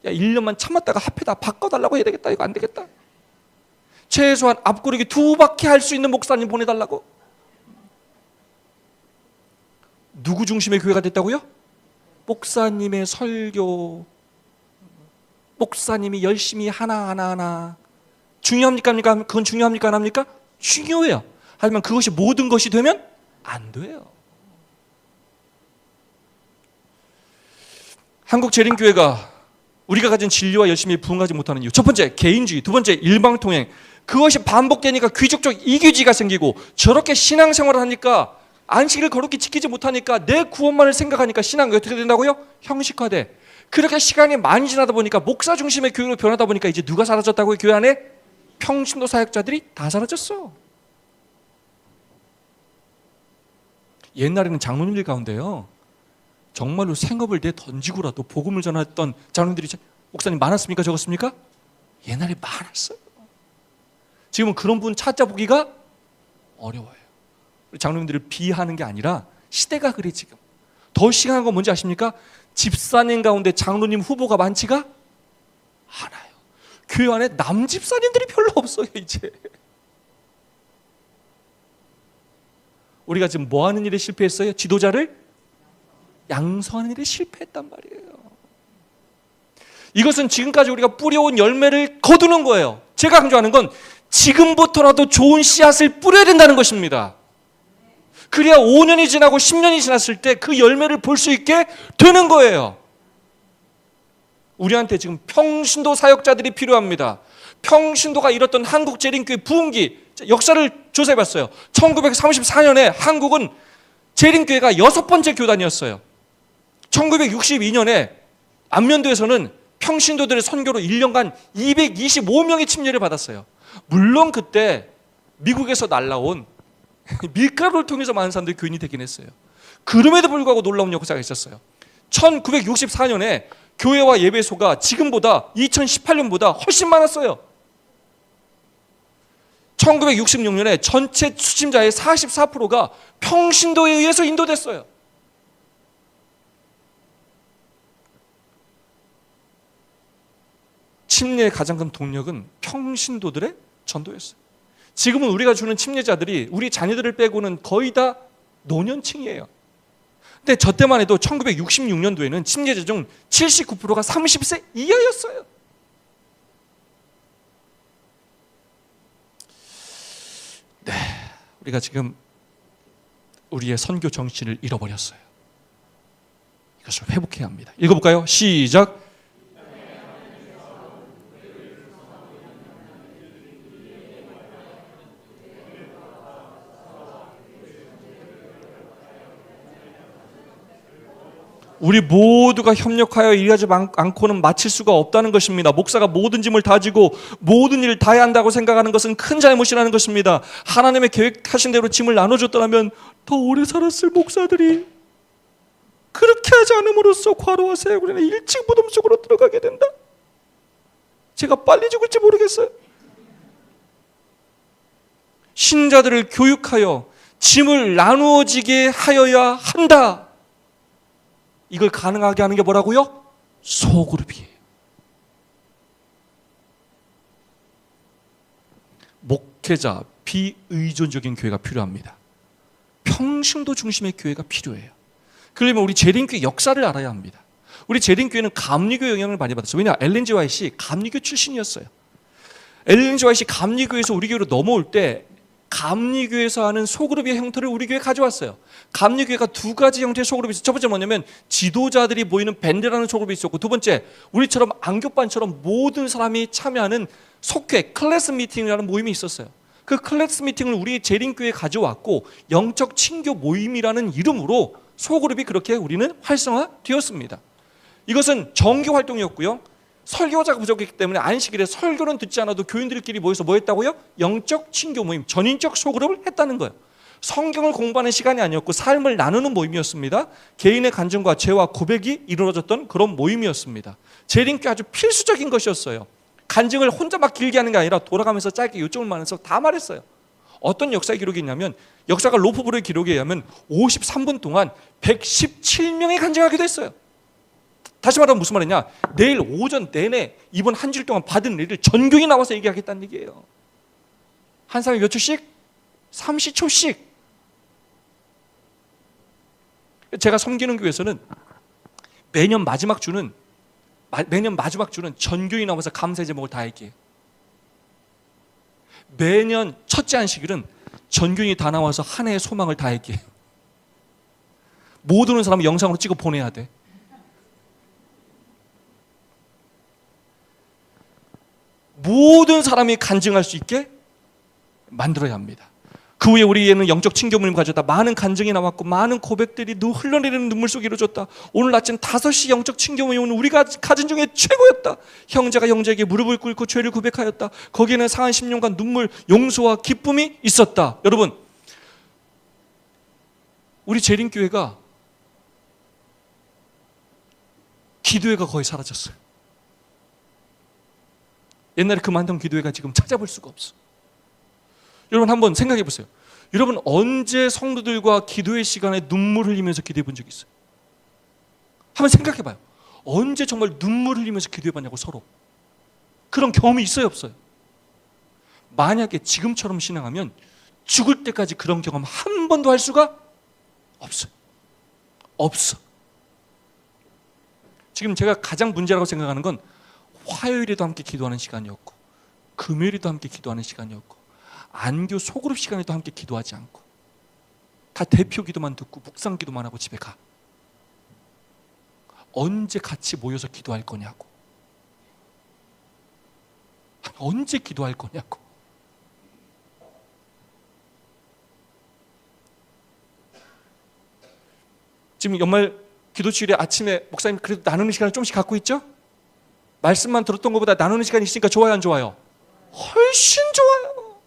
1년만 참았다가 합해다 바꿔달라고 해야 되겠다. 이거 안 되겠다. 최소한 앞구르기 2바퀴 할 수 있는 목사님 보내달라고. 누구 중심의 교회가 됐다고요? 목사님의 설교, 목사님이 열심히 하나 중요합니까? 그건 중요합니까? 안 합니까? 중요해요. 하지만 그것이 모든 것이 되면 안 돼요. 한국 재림교회가 우리가 가진 진리와 열심히 부응하지 못하는 이유, 첫 번째 개인주의, 두 번째 일방통행. 그것이 반복되니까 귀족적 이규지가 생기고, 저렇게 신앙생활을 하니까, 안식일을 거룩히 지키지 못하니까 내 구원만을 생각하니까 신앙이 어떻게 된다고요? 형식화돼. 그렇게 시간이 많이 지나다 보니까 목사 중심의 교회로 변하다 보니까 이제 누가 사라졌다고요? 교회 안에 평신도 사역자들이 다 사라졌어. 옛날에는 장로님들 가운데요, 정말로 생업을 내 던지고라도 복음을 전했던 장로님들이 목사님 많았습니까? 적었습니까? 옛날에 많았어요. 지금은 그런 분 찾아보기가 어려워요. 장로님들을 비하하는 게 아니라 시대가 그래. 지금 더 심각한 건 뭔지 아십니까? 집사님 가운데 장로님 후보가 많지가 않아요. 교회 안에 남집사님들이 별로 없어요. 이제 우리가 지금 뭐 하는 일에 실패했어요? 지도자를 양성하는 일에 실패했단 말이에요. 이것은 지금까지 우리가 뿌려온 열매를 거두는 거예요. 제가 강조하는 건 지금부터라도 좋은 씨앗을 뿌려야 된다는 것입니다. 그래야 5년이 지나고 10년이 지났을 때 그 열매를 볼 수 있게 되는 거예요. 우리한테 지금 평신도 사역자들이 필요합니다. 평신도가 이뤘던 한국 재림교회 부흥기 역사를 조사해봤어요. 1934년에 한국은 재림교회가 6번째 교단이었어요. 1962년에 안면도에서는 평신도들의 선교로 1년간 225명의 침례를 받았어요. 물론 그때 미국에서 날라온 밀가루를 통해서 많은 사람들이 교인이 되긴 했어요. 그럼에도 불구하고 놀라운 역사가 있었어요. 1964년에 교회와 예배소가 지금보다 2018년보다 훨씬 많았어요. 1966년에 전체 수침자의 44%가 평신도에 의해서 인도됐어요. 침례의 가장 큰 동력은 평신도들의 전도였어요. 지금은 우리가 주는 침례자들이 우리 자녀들을 빼고는 거의 다 노년층이에요. 근데 저 때만 해도 1966년도에는 침례자 중 79%가 30세 이하였어요. 네, 우리가 지금 우리의 선교 정신을 잃어버렸어요. 이것을 회복해야 합니다. 읽어볼까요? 시작. 우리 모두가 협력하여 일하지 않고는 마칠 수가 없다는 것입니다. 목사가 모든 짐을 다 지고 모든 일을 다 해야 한다고 생각하는 것은 큰 잘못이라는 것입니다. 하나님의 계획하신 대로 짐을 나눠줬더라면 더 오래 살았을 목사들이 그렇게 하지 않음으로써 과로와 세월에 일찍 무덤 속으로 들어가게 된다. 제가 빨리 죽을지 모르겠어요. 신자들을 교육하여 짐을 나누어지게 하여야 한다. 이걸 가능하게 하는 게 뭐라고요? 소그룹이에요. 목회자, 비의존적인 교회가 필요합니다. 평신도 중심의 교회가 필요해요. 그러려면 우리 재림교회 역사를 알아야 합니다. 우리 재림교회는 감리교 영향을 많이 받았어요. 왜냐? 엘렌 G. 화이트이 감리교 출신이었어요. 엘렌 G. 화이트이 감리교에서 우리 교회로 넘어올 때 감리교에서 하는 소그룹의 형태를 우리 교회에 가져왔어요. 감리교회가 두 가지 형태의 소그룹이 있어요. 첫 번째 뭐냐면 지도자들이 모이는 밴드라는 소그룹이 있었고, 두 번째 우리처럼 안교반처럼 모든 사람이 참여하는 속회, 클래스 미팅이라는 모임이 있었어요. 그 클래스 미팅을 우리 재림교회에 가져왔고, 영적 친교 모임이라는 이름으로 소그룹이 그렇게 우리는 활성화되었습니다. 이것은 정교 활동이었고요. 설교자가 부족했기 때문에 안식일에 설교는 듣지 않아도 교인들끼리 모여서 뭐 했다고요? 영적 친교 모임, 전인적 소그룹을 했다는 거예요. 성경을 공부하는 시간이 아니었고 삶을 나누는 모임이었습니다. 개인의 간증과 죄와 고백이 이루어졌던 그런 모임이었습니다. 재림교회 아주 필수적인 것이었어요. 간증을 혼자 막 길게 하는 게 아니라 돌아가면서 짧게 요점을 말해서 다 말했어요. 어떤 역사의 기록이 있냐면, 역사가 로프부르의 기록에 의하면 53분 동안 117명이 간증하게 됐어요. 다시 말하면 무슨 말이냐, 내일 오전 내내 이번 한 주일 동안 받은 일을 전교인이 나와서 얘기하겠다는 얘기예요. 한 사람이 몇 초씩? 30초씩. 제가 섬기는 교회에서는 매년 마지막 주는 전교인이 나와서 감사의 제목을 다 얘기해요. 매년 첫째 안식일은 전교인이 다 나와서 한 해의 소망을 다 얘기해요. 못 오는 사람은 영상으로 찍어 보내야 돼. 모든 사람이 간증할 수 있게 만들어야 합니다. 그 후에 우리에는 영적 친교 모임을 가졌다. 많은 간증이 나왔고 많은 고백들이 흘러내리는 눈물 속에 이루어졌다. 오늘 아침 5시 영적 친교 모임은 우리가 가진 중에 최고였다. 형제가 형제에게 무릎을 꿇고 죄를 고백하였다. 거기에는 상한 10년간 눈물, 용서와 기쁨이 있었다. 여러분, 우리 재림교회가 기도회가 거의 사라졌어요. 옛날에 그 많던 기도회가 지금 찾아볼 수가 없어. 여러분 한번 생각해 보세요. 여러분 언제 성도들과 기도의 시간에 눈물 흘리면서 기도해 본 적 있어요? 한번 생각해 봐요. 언제 정말 눈물 흘리면서 기도해 봤냐고 서로. 그런 경험이 있어요, 없어요? 만약에 지금처럼 신앙하면 죽을 때까지 그런 경험 한 번도 할 수가 없어요. 없어. 지금 제가 가장 문제라고 생각하는 건 화요일에도 함께 기도하는 시간이었고, 금요일에도 함께 기도하는 시간이었고, 안교 소그룹 시간에도 함께 기도하지 않고, 다 대표 기도만 듣고 묵상 기도만 하고 집에 가. 언제 같이 모여서 기도할 거냐고. 언제 기도할 거냐고. 지금 연말 기도주일에 아침에 목사님 그래도 나누는 시간을 조금씩 갖고 있죠? 말씀만 들었던 것보다 나누는 시간이 있으니까 좋아요, 안 좋아요? 훨씬 좋아요.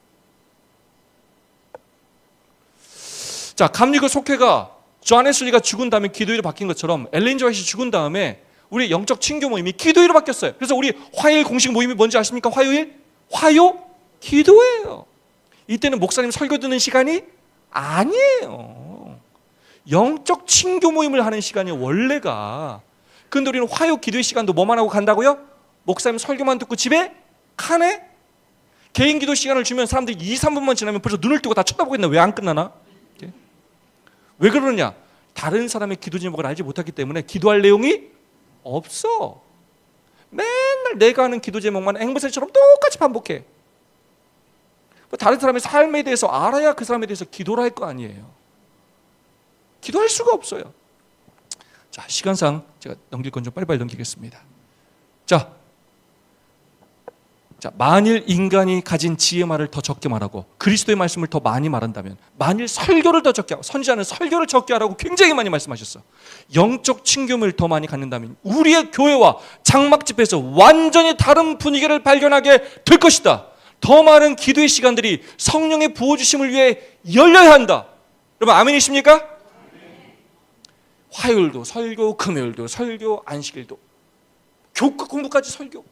자, 감리교 속회가 존 웨슬리가 죽은 다음에 기도회로 바뀐 것처럼 엘렌 G. 화이트이 죽은 다음에 우리 영적 친교 모임이 기도회로 바뀌었어요. 그래서 우리 화요일 공식 모임이 뭔지 아십니까? 화요일? 화요 기도회예요. 이때는 목사님 설교 듣는 시간이 아니에요. 영적 친교 모임을 하는 시간이 원래가. 그런데 우리는 화요 기도회 시간도 뭐만 하고 간다고요? 목사님 설교만 듣고 집에 가네? 개인 기도 시간을 주면 사람들이 2-3분만 지나면 벌써 눈을 뜨고 다 쳐다보겠네. 왜 안 끝나나? 왜 그러느냐? 다른 사람의 기도 제목을 알지 못하기 때문에 기도할 내용이 없어. 맨날 내가 하는 기도 제목만 앵무새처럼 똑같이 반복해. 다른 사람의 삶에 대해서 알아야 그 사람에 대해서 기도를 할 거 아니에요. 기도할 수가 없어요. 자, 시간상 제가 넘길 건 좀 빨리빨리 넘기겠습니다. 자, 만일 인간이 가진 지혜 말을 더 적게 말하고 그리스도의 말씀을 더 많이 말한다면, 만일 설교를 더 적게 하고, 선지자는 설교를 적게 하라고 굉장히 많이 말씀하셨어. 영적 친교를 더 많이 갖는다면 우리의 교회와 장막 집회에서 완전히 다른 분위기를 발견하게 될 것이다. 더 많은 기도의 시간들이 성령의 부어주심을 위해 열려야 한다. 여러분 아멘이십니까? 화요일도 설교, 금요일도 설교, 안식일도, 교과 공부까지 설교.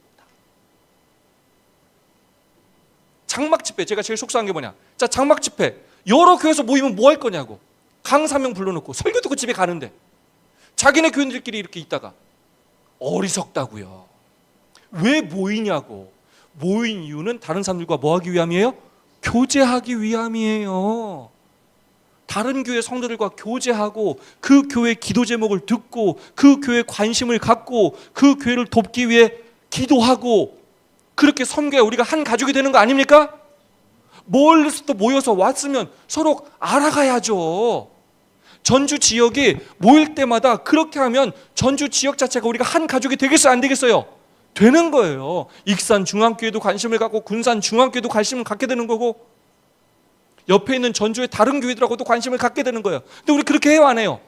장막 집회, 제가 제일 속상한 게 뭐냐? 자, 장막 집회 여러 교회에서 모이면 뭐 할 거냐고. 강사 명 불러놓고 설교 듣고 집에 가는데 자기네 교인들끼리 이렇게 있다가 어리석다고요. 왜 모이냐고. 모인 이유는 다른 사람들과 뭐 하기 위함이에요? 교제하기 위함이에요. 다른 교회 성도들과 교제하고 그 교회 기도 제목을 듣고 그 교회에 관심을 갖고 그 교회를 돕기 위해 기도하고 그렇게 섬겨야 우리가 한 가족이 되는 거 아닙니까? 멀리서 또 모여서 왔으면 서로 알아가야죠. 전주 지역이 모일 때마다 그렇게 하면 전주 지역 자체가 우리가 한 가족이 되겠어요? 안 되겠어요? 되는 거예요. 익산 중앙교회도 관심을 갖고 군산 중앙교회도 관심을 갖게 되는 거고 옆에 있는 전주의 다른 교회들하고도 관심을 갖게 되는 거예요. 근데 우리 그렇게 해요, 안 해요?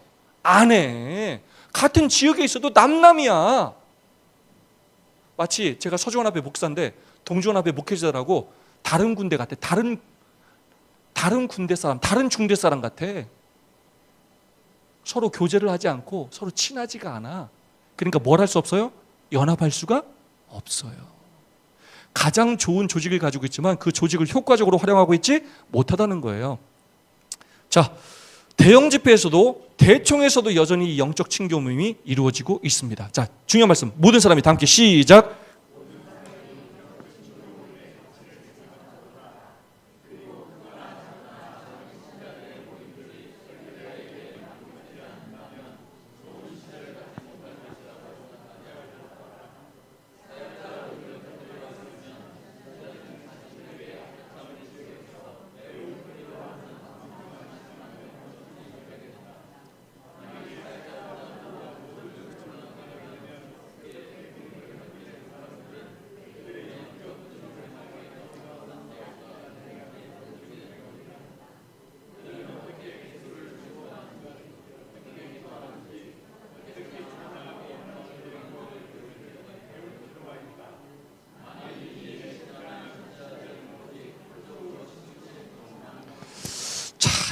안 해. 같은 지역에 있어도 남남이야. 마치 제가 서주원합회 목사인데 동주원합회 목회자라고 다른 군대 같아. 다른 군대 사람, 다른 중대 사람 같아. 서로 교제를 하지 않고 서로 친하지가 않아. 그러니까 뭘 할 수 없어요? 연합할 수가 없어요. 가장 좋은 조직을 가지고 있지만 그 조직을 효과적으로 활용하고 있지 못하다는 거예요. 자, 대형 집회에서도 대총에서도 여전히 영적 친교 모임이 이루어지고 있습니다. 자, 중요한 말씀 모든 사람이 다 함께 시작.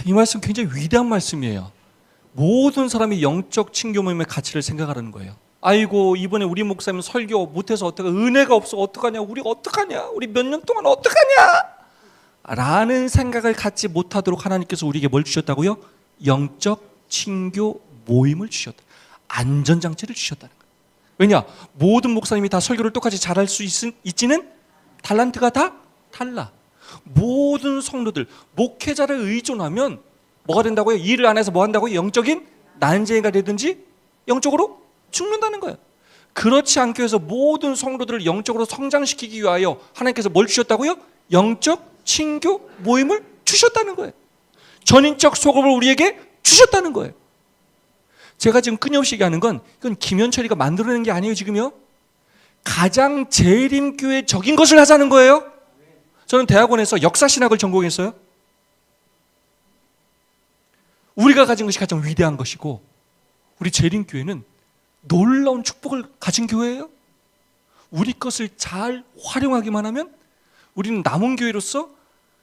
이 말씀 굉장히 위대한 말씀이에요. 모든 사람이 영적 친교 모임의 가치를 생각하라는 거예요. 아이고 이번에 우리 목사님 설교 못해서 어떡하, 은혜가 없어 어떡하냐, 우리 어떡하냐, 우리 몇 년 동안 어떡하냐 라는 생각을 갖지 못하도록 하나님께서 우리에게 뭘 주셨다고요? 영적 친교 모임을 주셨다. 안전장치를 주셨다는 거예요. 왜냐? 모든 목사님이 다 설교를 똑같이 잘할 수 있지는 탤런트가 다 달라. 모든 성도들 목회자를 의존하면 뭐가 된다고요? 일을 안 해서 뭐 한다고요? 영적인 난쟁이가 되든지 영적으로 죽는다는 거예요. 그렇지 않게 해서 모든 성도들을 영적으로 성장시키기 위하여 하나님께서 뭘 주셨다고요? 영적 친교 모임을 주셨다는 거예요. 전인적 소급을 우리에게 주셨다는 거예요. 제가 지금 끊임없이 얘기하는 건 이건 김현철이가 만들어낸 게 아니에요. 지금요. 가장 재림교회적인 것을 하자는 거예요. 저는 대학원에서 역사신학을 전공했어요. 우리가 가진 것이 가장 위대한 것이고 우리 재림교회는 놀라운 축복을 가진 교회예요. 우리 것을 잘 활용하기만 하면 우리는 남은 교회로서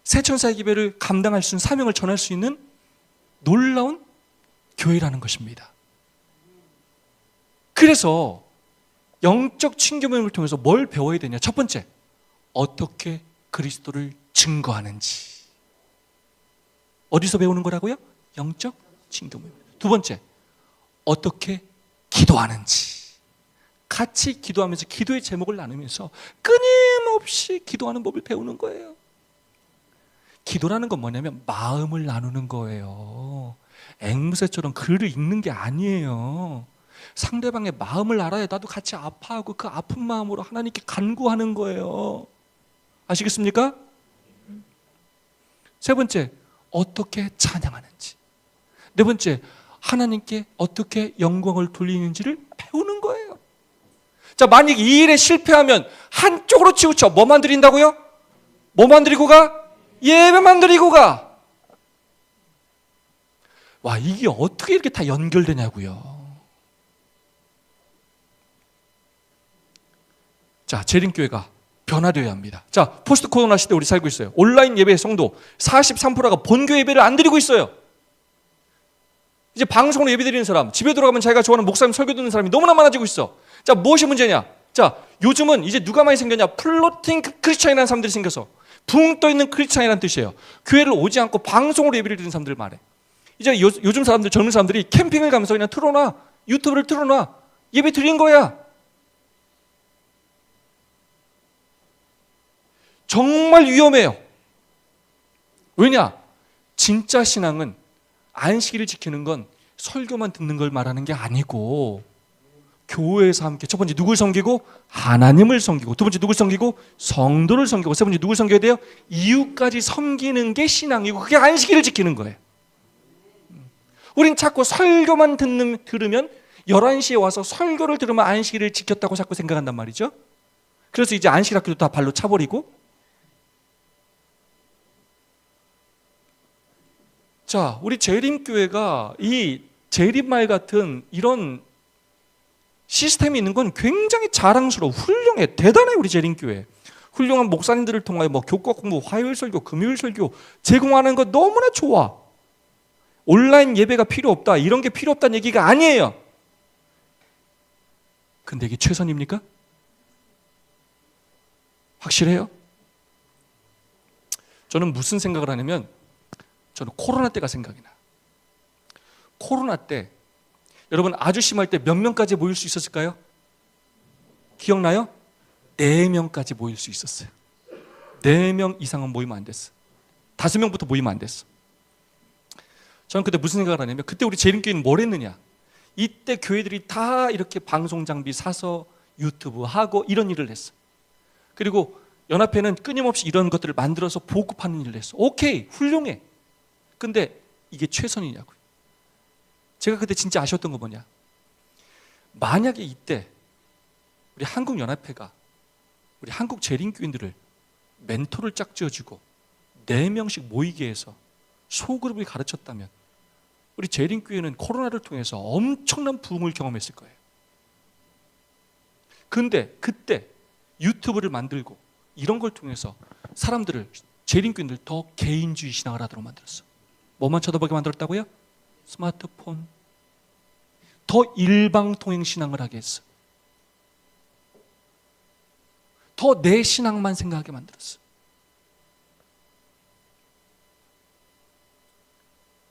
새천사의 기별을 감당할 수 있는 사명을 전할 수 있는 놀라운 교회라는 것입니다. 그래서 영적 친교 모임을 통해서 뭘 배워야 되냐? 첫 번째, 어떻게 그리스도를 증거하는지. 어디서 배우는 거라고요? 영적 친교 모임. 두 번째, 어떻게 기도하는지. 같이 기도하면서 기도의 제목을 나누면서 끊임없이 기도하는 법을 배우는 거예요. 기도라는 건 뭐냐면 마음을 나누는 거예요. 앵무새처럼 글을 읽는 게 아니에요. 상대방의 마음을 알아야 나도 같이 아파하고 그 아픈 마음으로 하나님께 간구하는 거예요. 아시겠습니까? 세 번째, 어떻게 찬양하는지. 네 번째, 하나님께 어떻게 영광을 돌리는지를 배우는 거예요. 자, 만약 이 일에 실패하면 한쪽으로 치우쳐. 뭐만 드린다고요? 뭐만 드리고 가? 예배만 드리고 가. 와, 이게 어떻게 이렇게 다 연결되냐고요. 자, 재림교회가 변화되어야 합니다. 자, 포스트 코로나 시대 우리 살고 있어요. 온라인 예배 성도 43%가 본교 예배를 안 드리고 있어요. 이제 방송으로 예배 드리는 사람, 집에 들어가면 자기가 좋아하는 목사님 설교 듣는 사람이 너무나 많아지고 있어. 자, 무엇이 문제냐? 자, 요즘은 이제 누가 많이 생겼냐? 플로팅 크리스천이라는 사람들이 생겨서 붕 떠있는 크리스찬이라는 뜻이에요. 교회를 오지 않고 방송으로 예배를 드리는 사람들 말해. 이제 요즘 사람들, 젊은 사람들이 캠핑을 가면서 그냥 틀어놔. 유튜브를 틀어놔. 예배 드린 거야. 정말 위험해요. 왜냐? 진짜 신앙은 안식일을 지키는 건 설교만 듣는 걸 말하는 게 아니고 교회에서 함께 첫 번째 누굴 섬기고 하나님을 섬기고 두 번째 누굴 섬기고 성도를 섬기고 세 번째 누굴 섬겨야 돼요? 이웃까지 섬기는 게 신앙이고 그게 안식일을 지키는 거예요. 우린 자꾸 설교만 들으면 11시에 와서 설교를 들으면 안식일을 지켰다고 자꾸 생각한단 말이죠. 그래서 이제 안식일 학교도 다 발로 차버리고 자, 우리 재림교회가 이 재림말 같은 이런 시스템이 있는 건 굉장히 자랑스러워, 훌륭해, 대단해. 우리 재림교회 훌륭한 목사님들을 통하여 뭐 교과 공부, 화요일 설교, 금요일 설교 제공하는 거 너무나 좋아. 온라인 예배가 필요 없다, 이런 게 필요 없다는 얘기가 아니에요. 근데 이게 최선입니까? 확실해요? 저는 무슨 생각을 하냐면 저는 코로나 때가 생각이 나. 코로나 때 여러분 아주 심할 때 몇 명까지 모일 수 있었을까요? 기억나요? 4명까지 모일 수 있었어요. 4명 이상은 모이면 안 됐어. 5명부터 모이면 안 됐어. 저는 그때 무슨 생각을 하냐면 그때 우리 재림교회는 뭘 했느냐, 이때 교회들이 다 이렇게 방송 장비 사서 유튜브 하고 이런 일을 했어. 그리고 연합회는 끊임없이 이런 것들을 만들어서 보급하는 일을 했어. 오케이, 훌륭해. 근데 이게 최선이냐고요. 제가 그때 진짜 아쉬웠던 거 뭐냐, 만약에 이때 우리 한국연합회가 우리 한국 재림교인들을 멘토를 짝 지어주고 4명씩 모이게 해서 소그룹을 가르쳤다면 우리 재림교회는 코로나를 통해서 엄청난 부흥을 경험했을 거예요. 근데 그때 유튜브를 만들고 이런 걸 통해서 사람들을, 재림교인들 더 개인주의 신앙을 하도록 만들었어. 뭐만 쳐다보게 만들었다고요? 스마트폰. 더 일방통행 신앙을 하게 했어. 더 내 신앙만 생각하게 만들었어.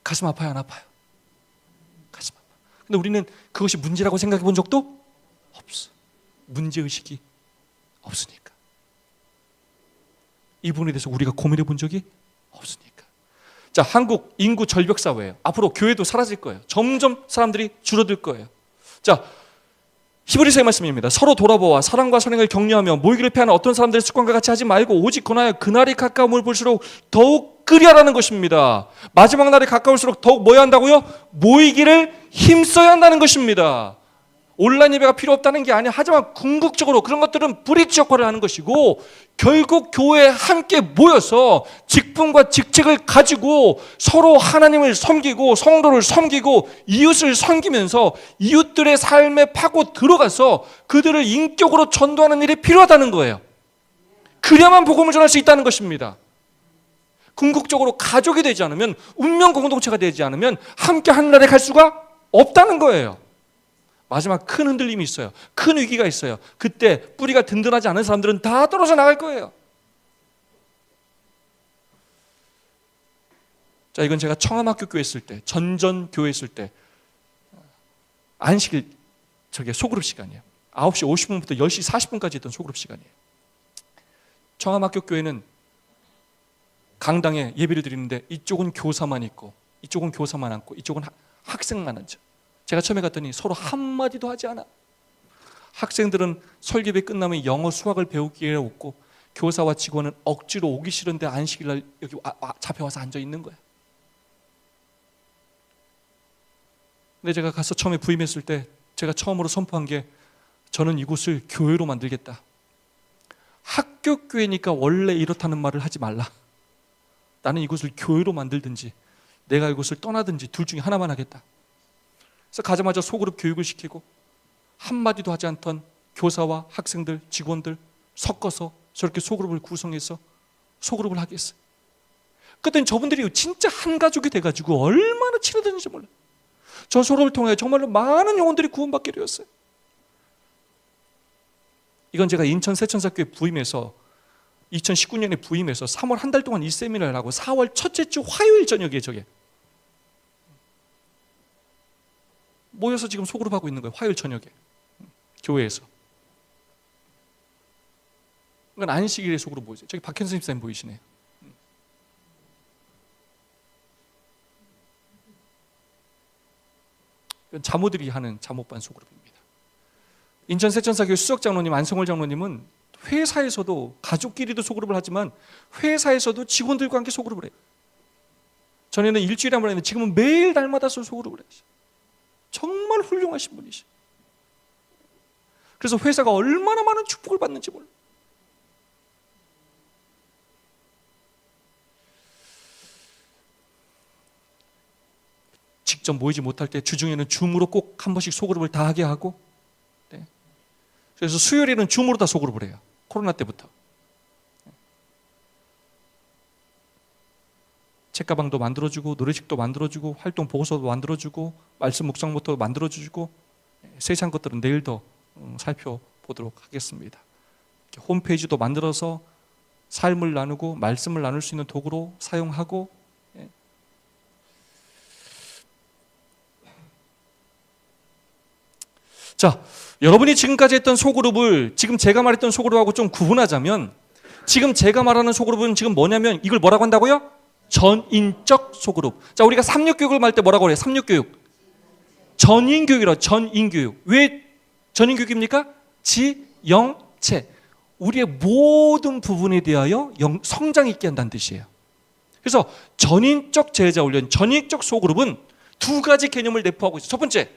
가슴 아파요, 안 아파요? 가슴 아파. 근데 우리는 그것이 문제라고 생각해 본 적도 없어. 문제의식이 없으니까. 이 부분에 대해서 우리가 고민해 본 적이 없으니까. 자, 한국 인구 절벽 사회예요. 앞으로 교회도 사라질 거예요. 점점 사람들이 줄어들 거예요. 자, 히브리서의 말씀입니다. 서로 돌아보아 사랑과 선행을 격려하며 모이기를 피하는 어떤 사람들의 습관과 같이 하지 말고 오직 권하여 그날이 가까움을 볼수록 더욱 끓여라는 것입니다. 마지막 날이 가까울수록 더욱 뭐 해야 한다고요? 모이기를 힘써야 한다는 것입니다. 온라인 예배가 필요 없다는 게 아니야. 하지만 궁극적으로 그런 것들은 브릿지 역할을 하는 것이고 결국 교회에 함께 모여서 직분과 직책을 가지고 서로 하나님을 섬기고 성도를 섬기고 이웃을 섬기면서 이웃들의 삶에 파고 들어가서 그들을 인격으로 전도하는 일이 필요하다는 거예요. 그래야만 복음을 전할 수 있다는 것입니다. 궁극적으로 가족이 되지 않으면, 운명 공동체가 되지 않으면 함께 하늘나라에 갈 수가 없다는 거예요. 마지막 큰 흔들림이 있어요. 큰 위기가 있어요. 그때 뿌리가 든든하지 않은 사람들은 다 떨어져 나갈 거예요. 자, 이건 제가 청암학교 교회 있을 때, 전전 교회 있을 때 안식일 소그룹 시간이에요. 9시 50분부터 10시 40분까지 했던 소그룹 시간이에요. 청암학교 교회는 강당에 예배를 드리는데 이쪽은 교사만 있고 이쪽은 교사만 앉고 이쪽은 학생만 앉아. 제가 처음에 갔더니 서로 한마디도 하지 않아. 학생들은 설교배 끝나면 영어 수학을 배우기에 없고 교사와 직원은 억지로 오기 싫은데 안식일날 여기 잡혀와서 앉아 있는 거야. 근데 제가 가서 처음에 부임했을 때 제가 처음으로 선포한 게, 저는 이곳을 교회로 만들겠다. 학교 교회니까 원래 이렇다는 말을 하지 말라. 나는 이곳을 교회로 만들든지 내가 이곳을 떠나든지 둘 중에 하나만 하겠다. 그래서 가자마자 소그룹 교육을 시키고 한마디도 하지 않던 교사와 학생들, 직원들 섞어서 저렇게 소그룹을 구성해서 소그룹을 하게 했어요. 그랬더니 저분들이 진짜 한 가족이 돼가지고 얼마나 치료되는지 몰라요. 저 소그룹을 통해 정말로 많은 영혼들이 구원받게 되었어요. 이건 제가 인천 세천사교회 부임해서 2019년에 부임해서 3월 한 달 동안 이 세미나를 하고 4월 첫째 주 화요일 저녁에 저게 모여서 지금 소그룹 하고 있는 거예요. 화요일 저녁에 교회에서. 이건 안식일에 소그룹 보이세요. 저기 박현선 집사님 보이시네요. 이건 자모들이 하는 자모반 소그룹입니다. 인천 세천사교회 수석장로님 안성월 장로님은 회사에서도 가족끼리도 소그룹을 하지만 회사에서도 직원들과 함께 소그룹을 해요. 전에는 일주일에 한 번 했는데 지금은 매일 날마다 소그룹을 해요. 정말 훌륭하신 분이시죠. 그래서 회사가 얼마나 많은 축복을 받는지 몰라요. 직접 모이지 못할 때 주중에는 줌으로 꼭 한 번씩 소그룹을 다 하게 하고, 네. 그래서 수요일에는 줌으로 다 소그룹을 해요. 코로나 때부터. 책가방도 만들어주고 노래식도 만들어주고 활동 보고서도 만들어주고 말씀 묵상부터 만들어주고 세세한 것들은 내일 더 살펴보도록 하겠습니다. 홈페이지도 만들어서 삶을 나누고 말씀을 나눌 수 있는 도구로 사용하고, 자, 여러분이 지금까지 했던 소그룹을 지금 제가 말했던 소그룹하고 좀 구분하자면, 지금 제가 말하는 소그룹은 지금 뭐냐면 이걸 뭐라고 한다고요? 전인적 소그룹. 자, 우리가 삼육교육을 말 때 뭐라고 그래요? 삼육교육. 전인교육이라 전인교육. 왜 전인교육입니까? 지영체. 우리의 모든 부분에 대하여 성장 있게 한다는 뜻이에요. 그래서 전인적 제자훈련, 전인적 소그룹은 두 가지 개념을 내포하고 있어요. 첫 번째,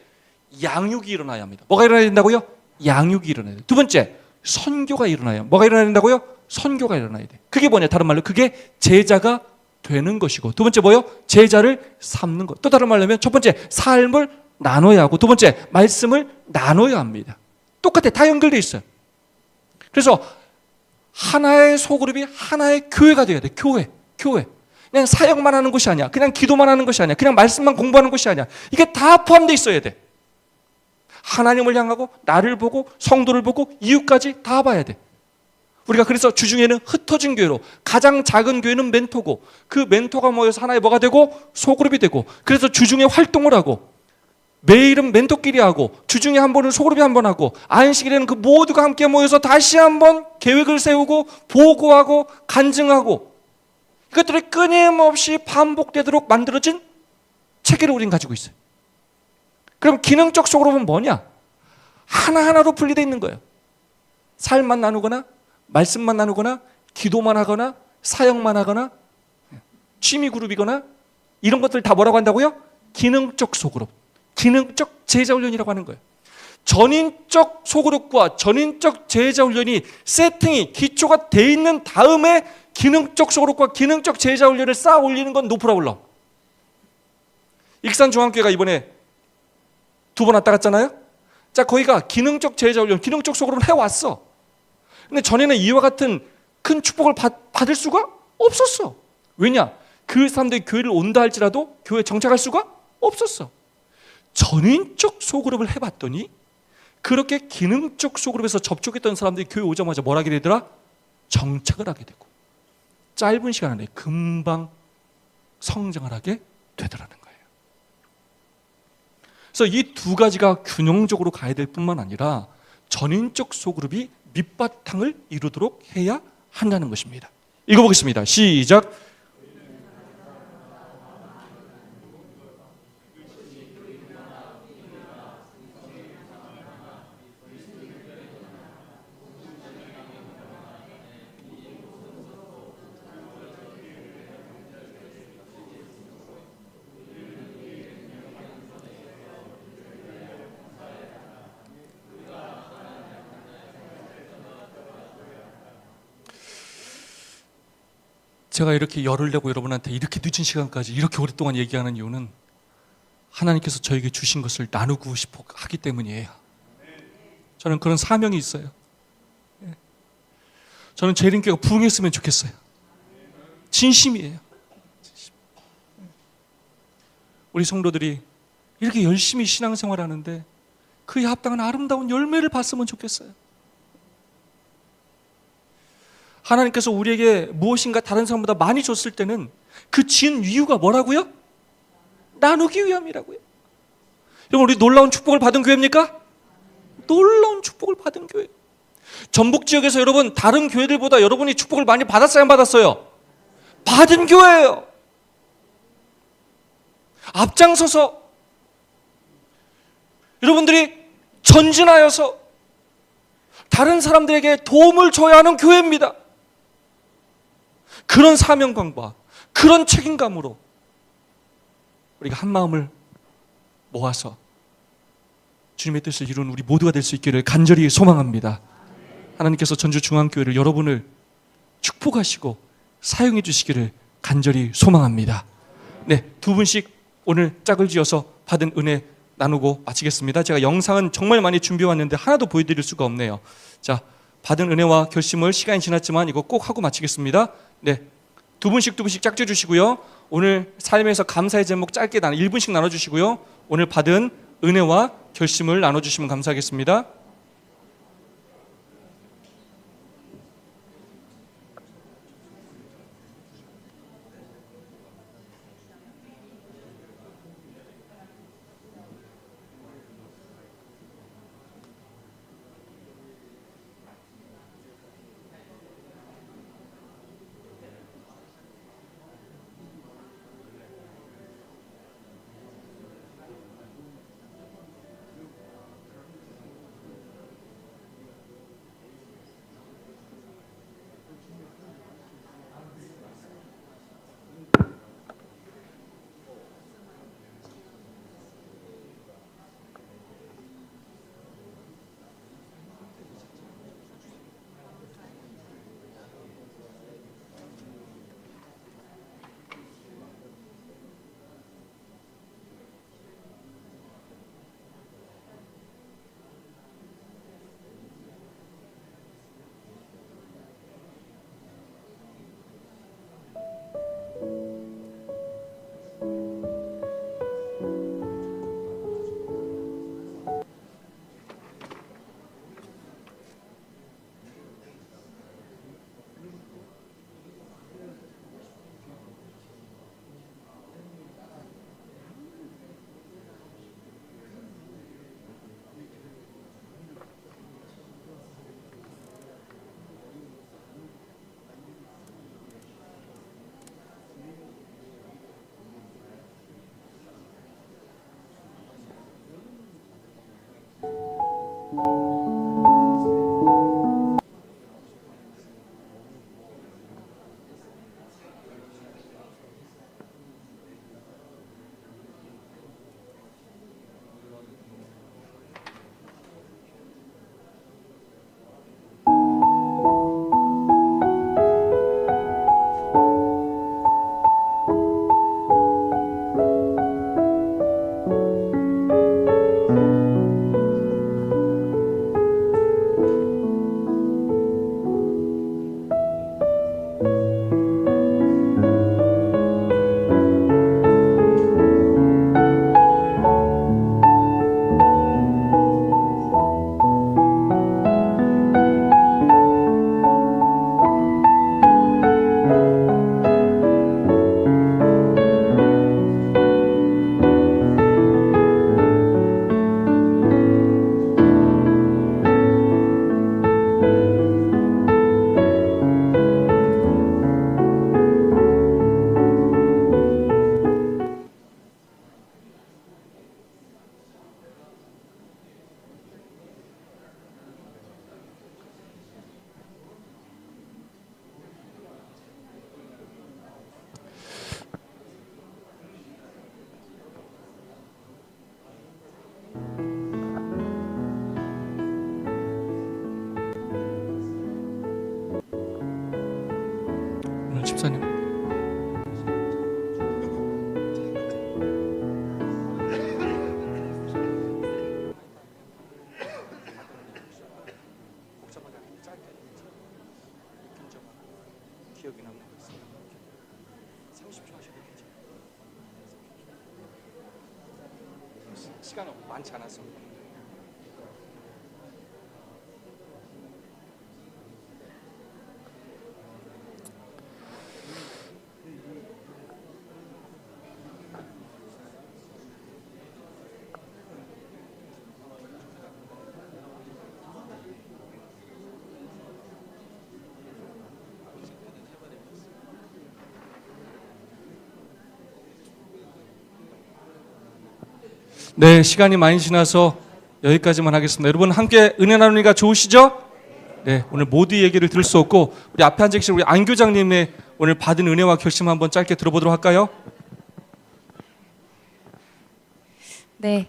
양육이 일어나야 합니다. 뭐가 일어나야 된다고요? 양육이 일어나야 돼요. 두 번째, 선교가 일어나야 합니다. 뭐가 일어나야 된다고요? 선교가 일어나야 돼요. 그게 뭐냐? 다른 말로 그게 제자가 되는 것이고, 두 번째 뭐요? 제자를 삼는 것. 또 다른 말로 하면 첫 번째, 삶을 나눠야 하고, 두 번째, 말씀을 나눠야 합니다. 똑같아. 다 연결되어 있어요. 그래서 하나의 소그룹이 하나의 교회가 되어야 돼. 교회. 그냥 사역만 하는 것이 아니야. 그냥 기도만 하는 것이 아니야. 그냥 말씀만 공부하는 것이 아니야. 이게 다 포함되어 있어야 돼. 하나님을 향하고 나를 보고 성도를 보고 이웃까지 다 봐야 돼. 우리가 그래서 주중에는 흩어진 교회로, 가장 작은 교회는 멘토고, 그 멘토가 모여서 하나의 뭐가 되고 소그룹이 되고, 그래서 주중에 활동을 하고, 매일은 멘토끼리 하고, 주중에 한 번은 소그룹이 한 번 하고, 안식일에는 그 모두가 함께 모여서 다시 한번 계획을 세우고 보고하고 간증하고, 이것들이 끊임없이 반복되도록 만들어진 체계를 우리는 가지고 있어요. 그럼 기능적 소그룹은 뭐냐? 하나하나로 분리되어 있는 거예요. 삶만 나누거나 말씀만 나누거나 기도만 하거나 사역만 하거나 취미 그룹이거나 이런 것들 다 뭐라고 한다고요? 기능적 소그룹, 기능적 제자훈련이라고 하는 거예요. 전인적 소그룹과 전인적 제자훈련이 세팅이 기초가 돼 있는 다음에 기능적 소그룹과 기능적 제자훈련을 쌓아 올리는 건 노 프로블럼. 익산중앙교회가 이번에 2번 왔다 갔잖아요. 자, 거기가 기능적 제자훈련, 기능적 소그룹을 해왔어. 근데 전에는 이와 같은 큰 축복을 받을 수가 없었어. 왜냐? 그 사람들이 교회를 온다 할지라도 교회에 정착할 수가 없었어. 전인적 소그룹을 해봤더니 그렇게 기능적 소그룹에서 접촉했던 사람들이 교회 오자마자 뭘 하게 되더라? 정착을 하게 되고 짧은 시간 안에 금방 성장을 하게 되더라는 거예요. 그래서 이 두 가지가 균형적으로 가야 될 뿐만 아니라 전인적 소그룹이 밑바탕을 이루도록 해야 한다는 것입니다. 읽어보겠습니다. 시작. 제가 이렇게 열을 내고 여러분한테 이렇게 늦은 시간까지 이렇게 오랫동안 얘기하는 이유는 하나님께서 저에게 주신 것을 나누고 싶어 하기 때문이에요. 저는 그런 사명이 있어요. 저는 재림교회가 부흥했으면 좋겠어요. 진심이에요. 우리 성도들이 이렇게 열심히 신앙생활하는데 그에 합당한 아름다운 열매를 봤으면 좋겠어요. 하나님께서 우리에게 무엇인가 다른 사람보다 많이 줬을 때는 그 진 이유가 뭐라고요? 나누기 위함이라고요. 여러분, 우리 놀라운 축복을 받은 교회입니까? 놀라운 축복을 받은 교회. 전북 지역에서 여러분 다른 교회들보다 여러분이 축복을 많이 받았어요, 안 받았어요? 받은 교회예요. 앞장서서 여러분들이 전진하여서 다른 사람들에게 도움을 줘야 하는 교회입니다. 그런 사명감과 그런 책임감으로 우리가 한 마음을 모아서 주님의 뜻을 이루는 우리 모두가 될 수 있기를 간절히 소망합니다. 하나님께서 전주중앙교회를 여러분을 축복하시고 사용해 주시기를 간절히 소망합니다. 네, 두 분씩 오늘 짝을 지어서 받은 은혜 나누고 마치겠습니다. 제가 영상은 정말 많이 준비해 왔는데 하나도 보여드릴 수가 없네요. 자, 받은 은혜와 결심을 시간이 지났지만 이거 꼭 하고 마치겠습니다. 네, 두 분씩 짝지 주시고요. 오늘 삶에서 감사의 제목 짧게 1분씩 나눠주시고요. 오늘 받은 은혜와 결심을 나눠주시면 감사하겠습니다. 집사님. 기억이 남는 것 같습니다. 30초 하셔도 괜찮아요. 시간은 많지 않아서. 네, 시간이 많이 지나서 여기까지만 하겠습니다. 여러분 함께 은혜 나누니까 좋으시죠? 네, 오늘 모두 얘기를 들을 수 없고 우리 앞에 앉아 계신 우리 안 교장님의 오늘 받은 은혜와 결심 한번 짧게 들어보도록 할까요? 네,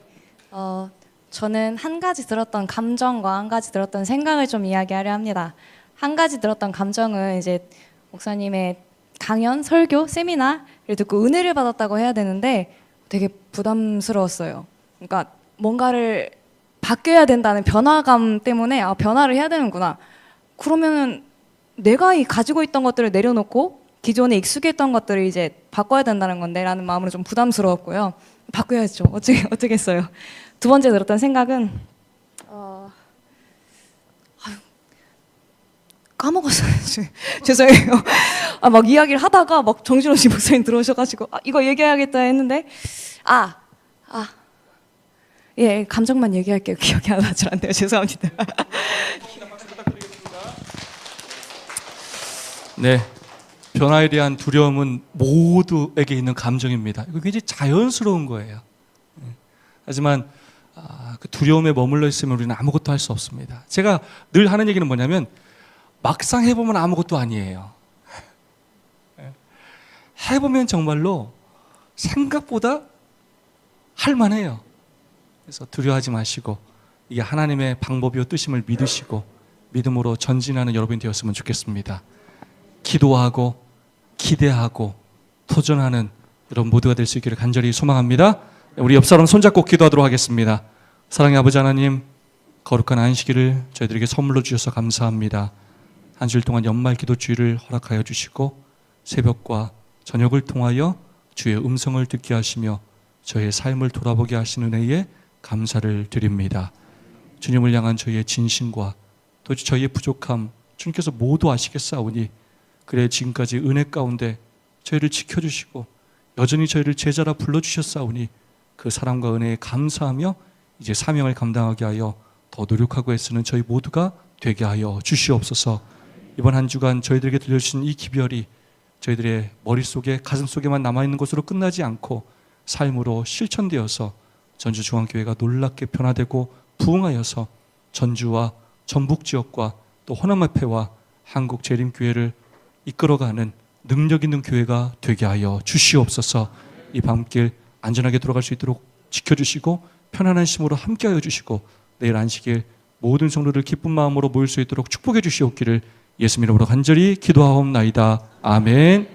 저는 한 가지 들었던 감정과 한 가지 들었던 생각을 좀 이야기하려 합니다. 한 가지 들었던 감정은 이제 목사님의 강연, 설교, 세미나를 듣고 은혜를 받았다고 해야 되는데 되게 부담스러웠어요. 그러니까 뭔가를 바뀌어야 된다는 변화감 때문에 변화를 해야 되는구나. 그러면은 내가 가지고 있던 것들을 내려놓고 기존에 익숙했던 것들을 이제 바꿔야 된다는 건데 라는 마음으로 좀 부담스러웠고요. 바꿔야죠. 어쩌겠어요. 두 번째 들었던 생각은 까먹었어요. 죄송해요. 막 이야기를 하다가 막 정신없이 목사님 들어오셔가지고 이거 얘기해야겠다 했는데 예, 감정만 얘기할게요. 기억이 안 나질 않네요. 죄송합니다. 네, 변화에 대한 두려움은 모두에게 있는 감정입니다. 이거 굉장히 자연스러운 거예요. 하지만 그 두려움에 머물러 있으면 우리는 아무것도 할 수 없습니다. 제가 늘 하는 얘기는 뭐냐면 막상 해보면 아무것도 아니에요. 해보면 정말로 생각보다 할만해요. 그래서 두려워하지 마시고 이게 하나님의 방법이요 뜻임을 믿으시고 믿음으로 전진하는 여러분이 되었으면 좋겠습니다. 기도하고 기대하고 도전하는 여러분 모두가 될 수 있기를 간절히 소망합니다. 우리 옆 사람 손잡고 기도하도록 하겠습니다. 사랑의 아버지 하나님, 거룩한 안식일을 저희들에게 선물로 주셔서 감사합니다. 한 주일 동안 연말 기도주의를 허락하여 주시고 새벽과 저녁을 통하여 주의 음성을 듣게 하시며 저의 삶을 돌아보게 하시는 은혜에 감사를 드립니다. 주님을 향한 저희의 진심과 또 저희의 부족함 주님께서 모두 아시겠사오니 그래 지금까지 은혜 가운데 저희를 지켜주시고 여전히 저희를 제자라 불러주셨사오니 그 사랑과 은혜에 감사하며 이제 사명을 감당하게 하여 더 노력하고 애쓰는 저희 모두가 되게 하여 주시옵소서. 이번 한 주간 저희들에게 들려주신 이 기별이 저희들의 머릿속에 가슴속에만 남아있는 것으로 끝나지 않고 삶으로 실천되어서 전주중앙교회가 놀랍게 변화되고 부흥하여서 전주와 전북지역과 또 호남협회와 한국재림교회를 이끌어가는 능력 있는 교회가 되게 하여 주시옵소서. 이 밤길 안전하게 돌아갈 수 있도록 지켜주시고 편안한 심으로 함께하여 주시고 내일 안식일 모든 성도들 기쁜 마음으로 모일 수 있도록 축복해 주시옵기를 예수님 이름으로 간절히 기도하옵나이다. 아멘.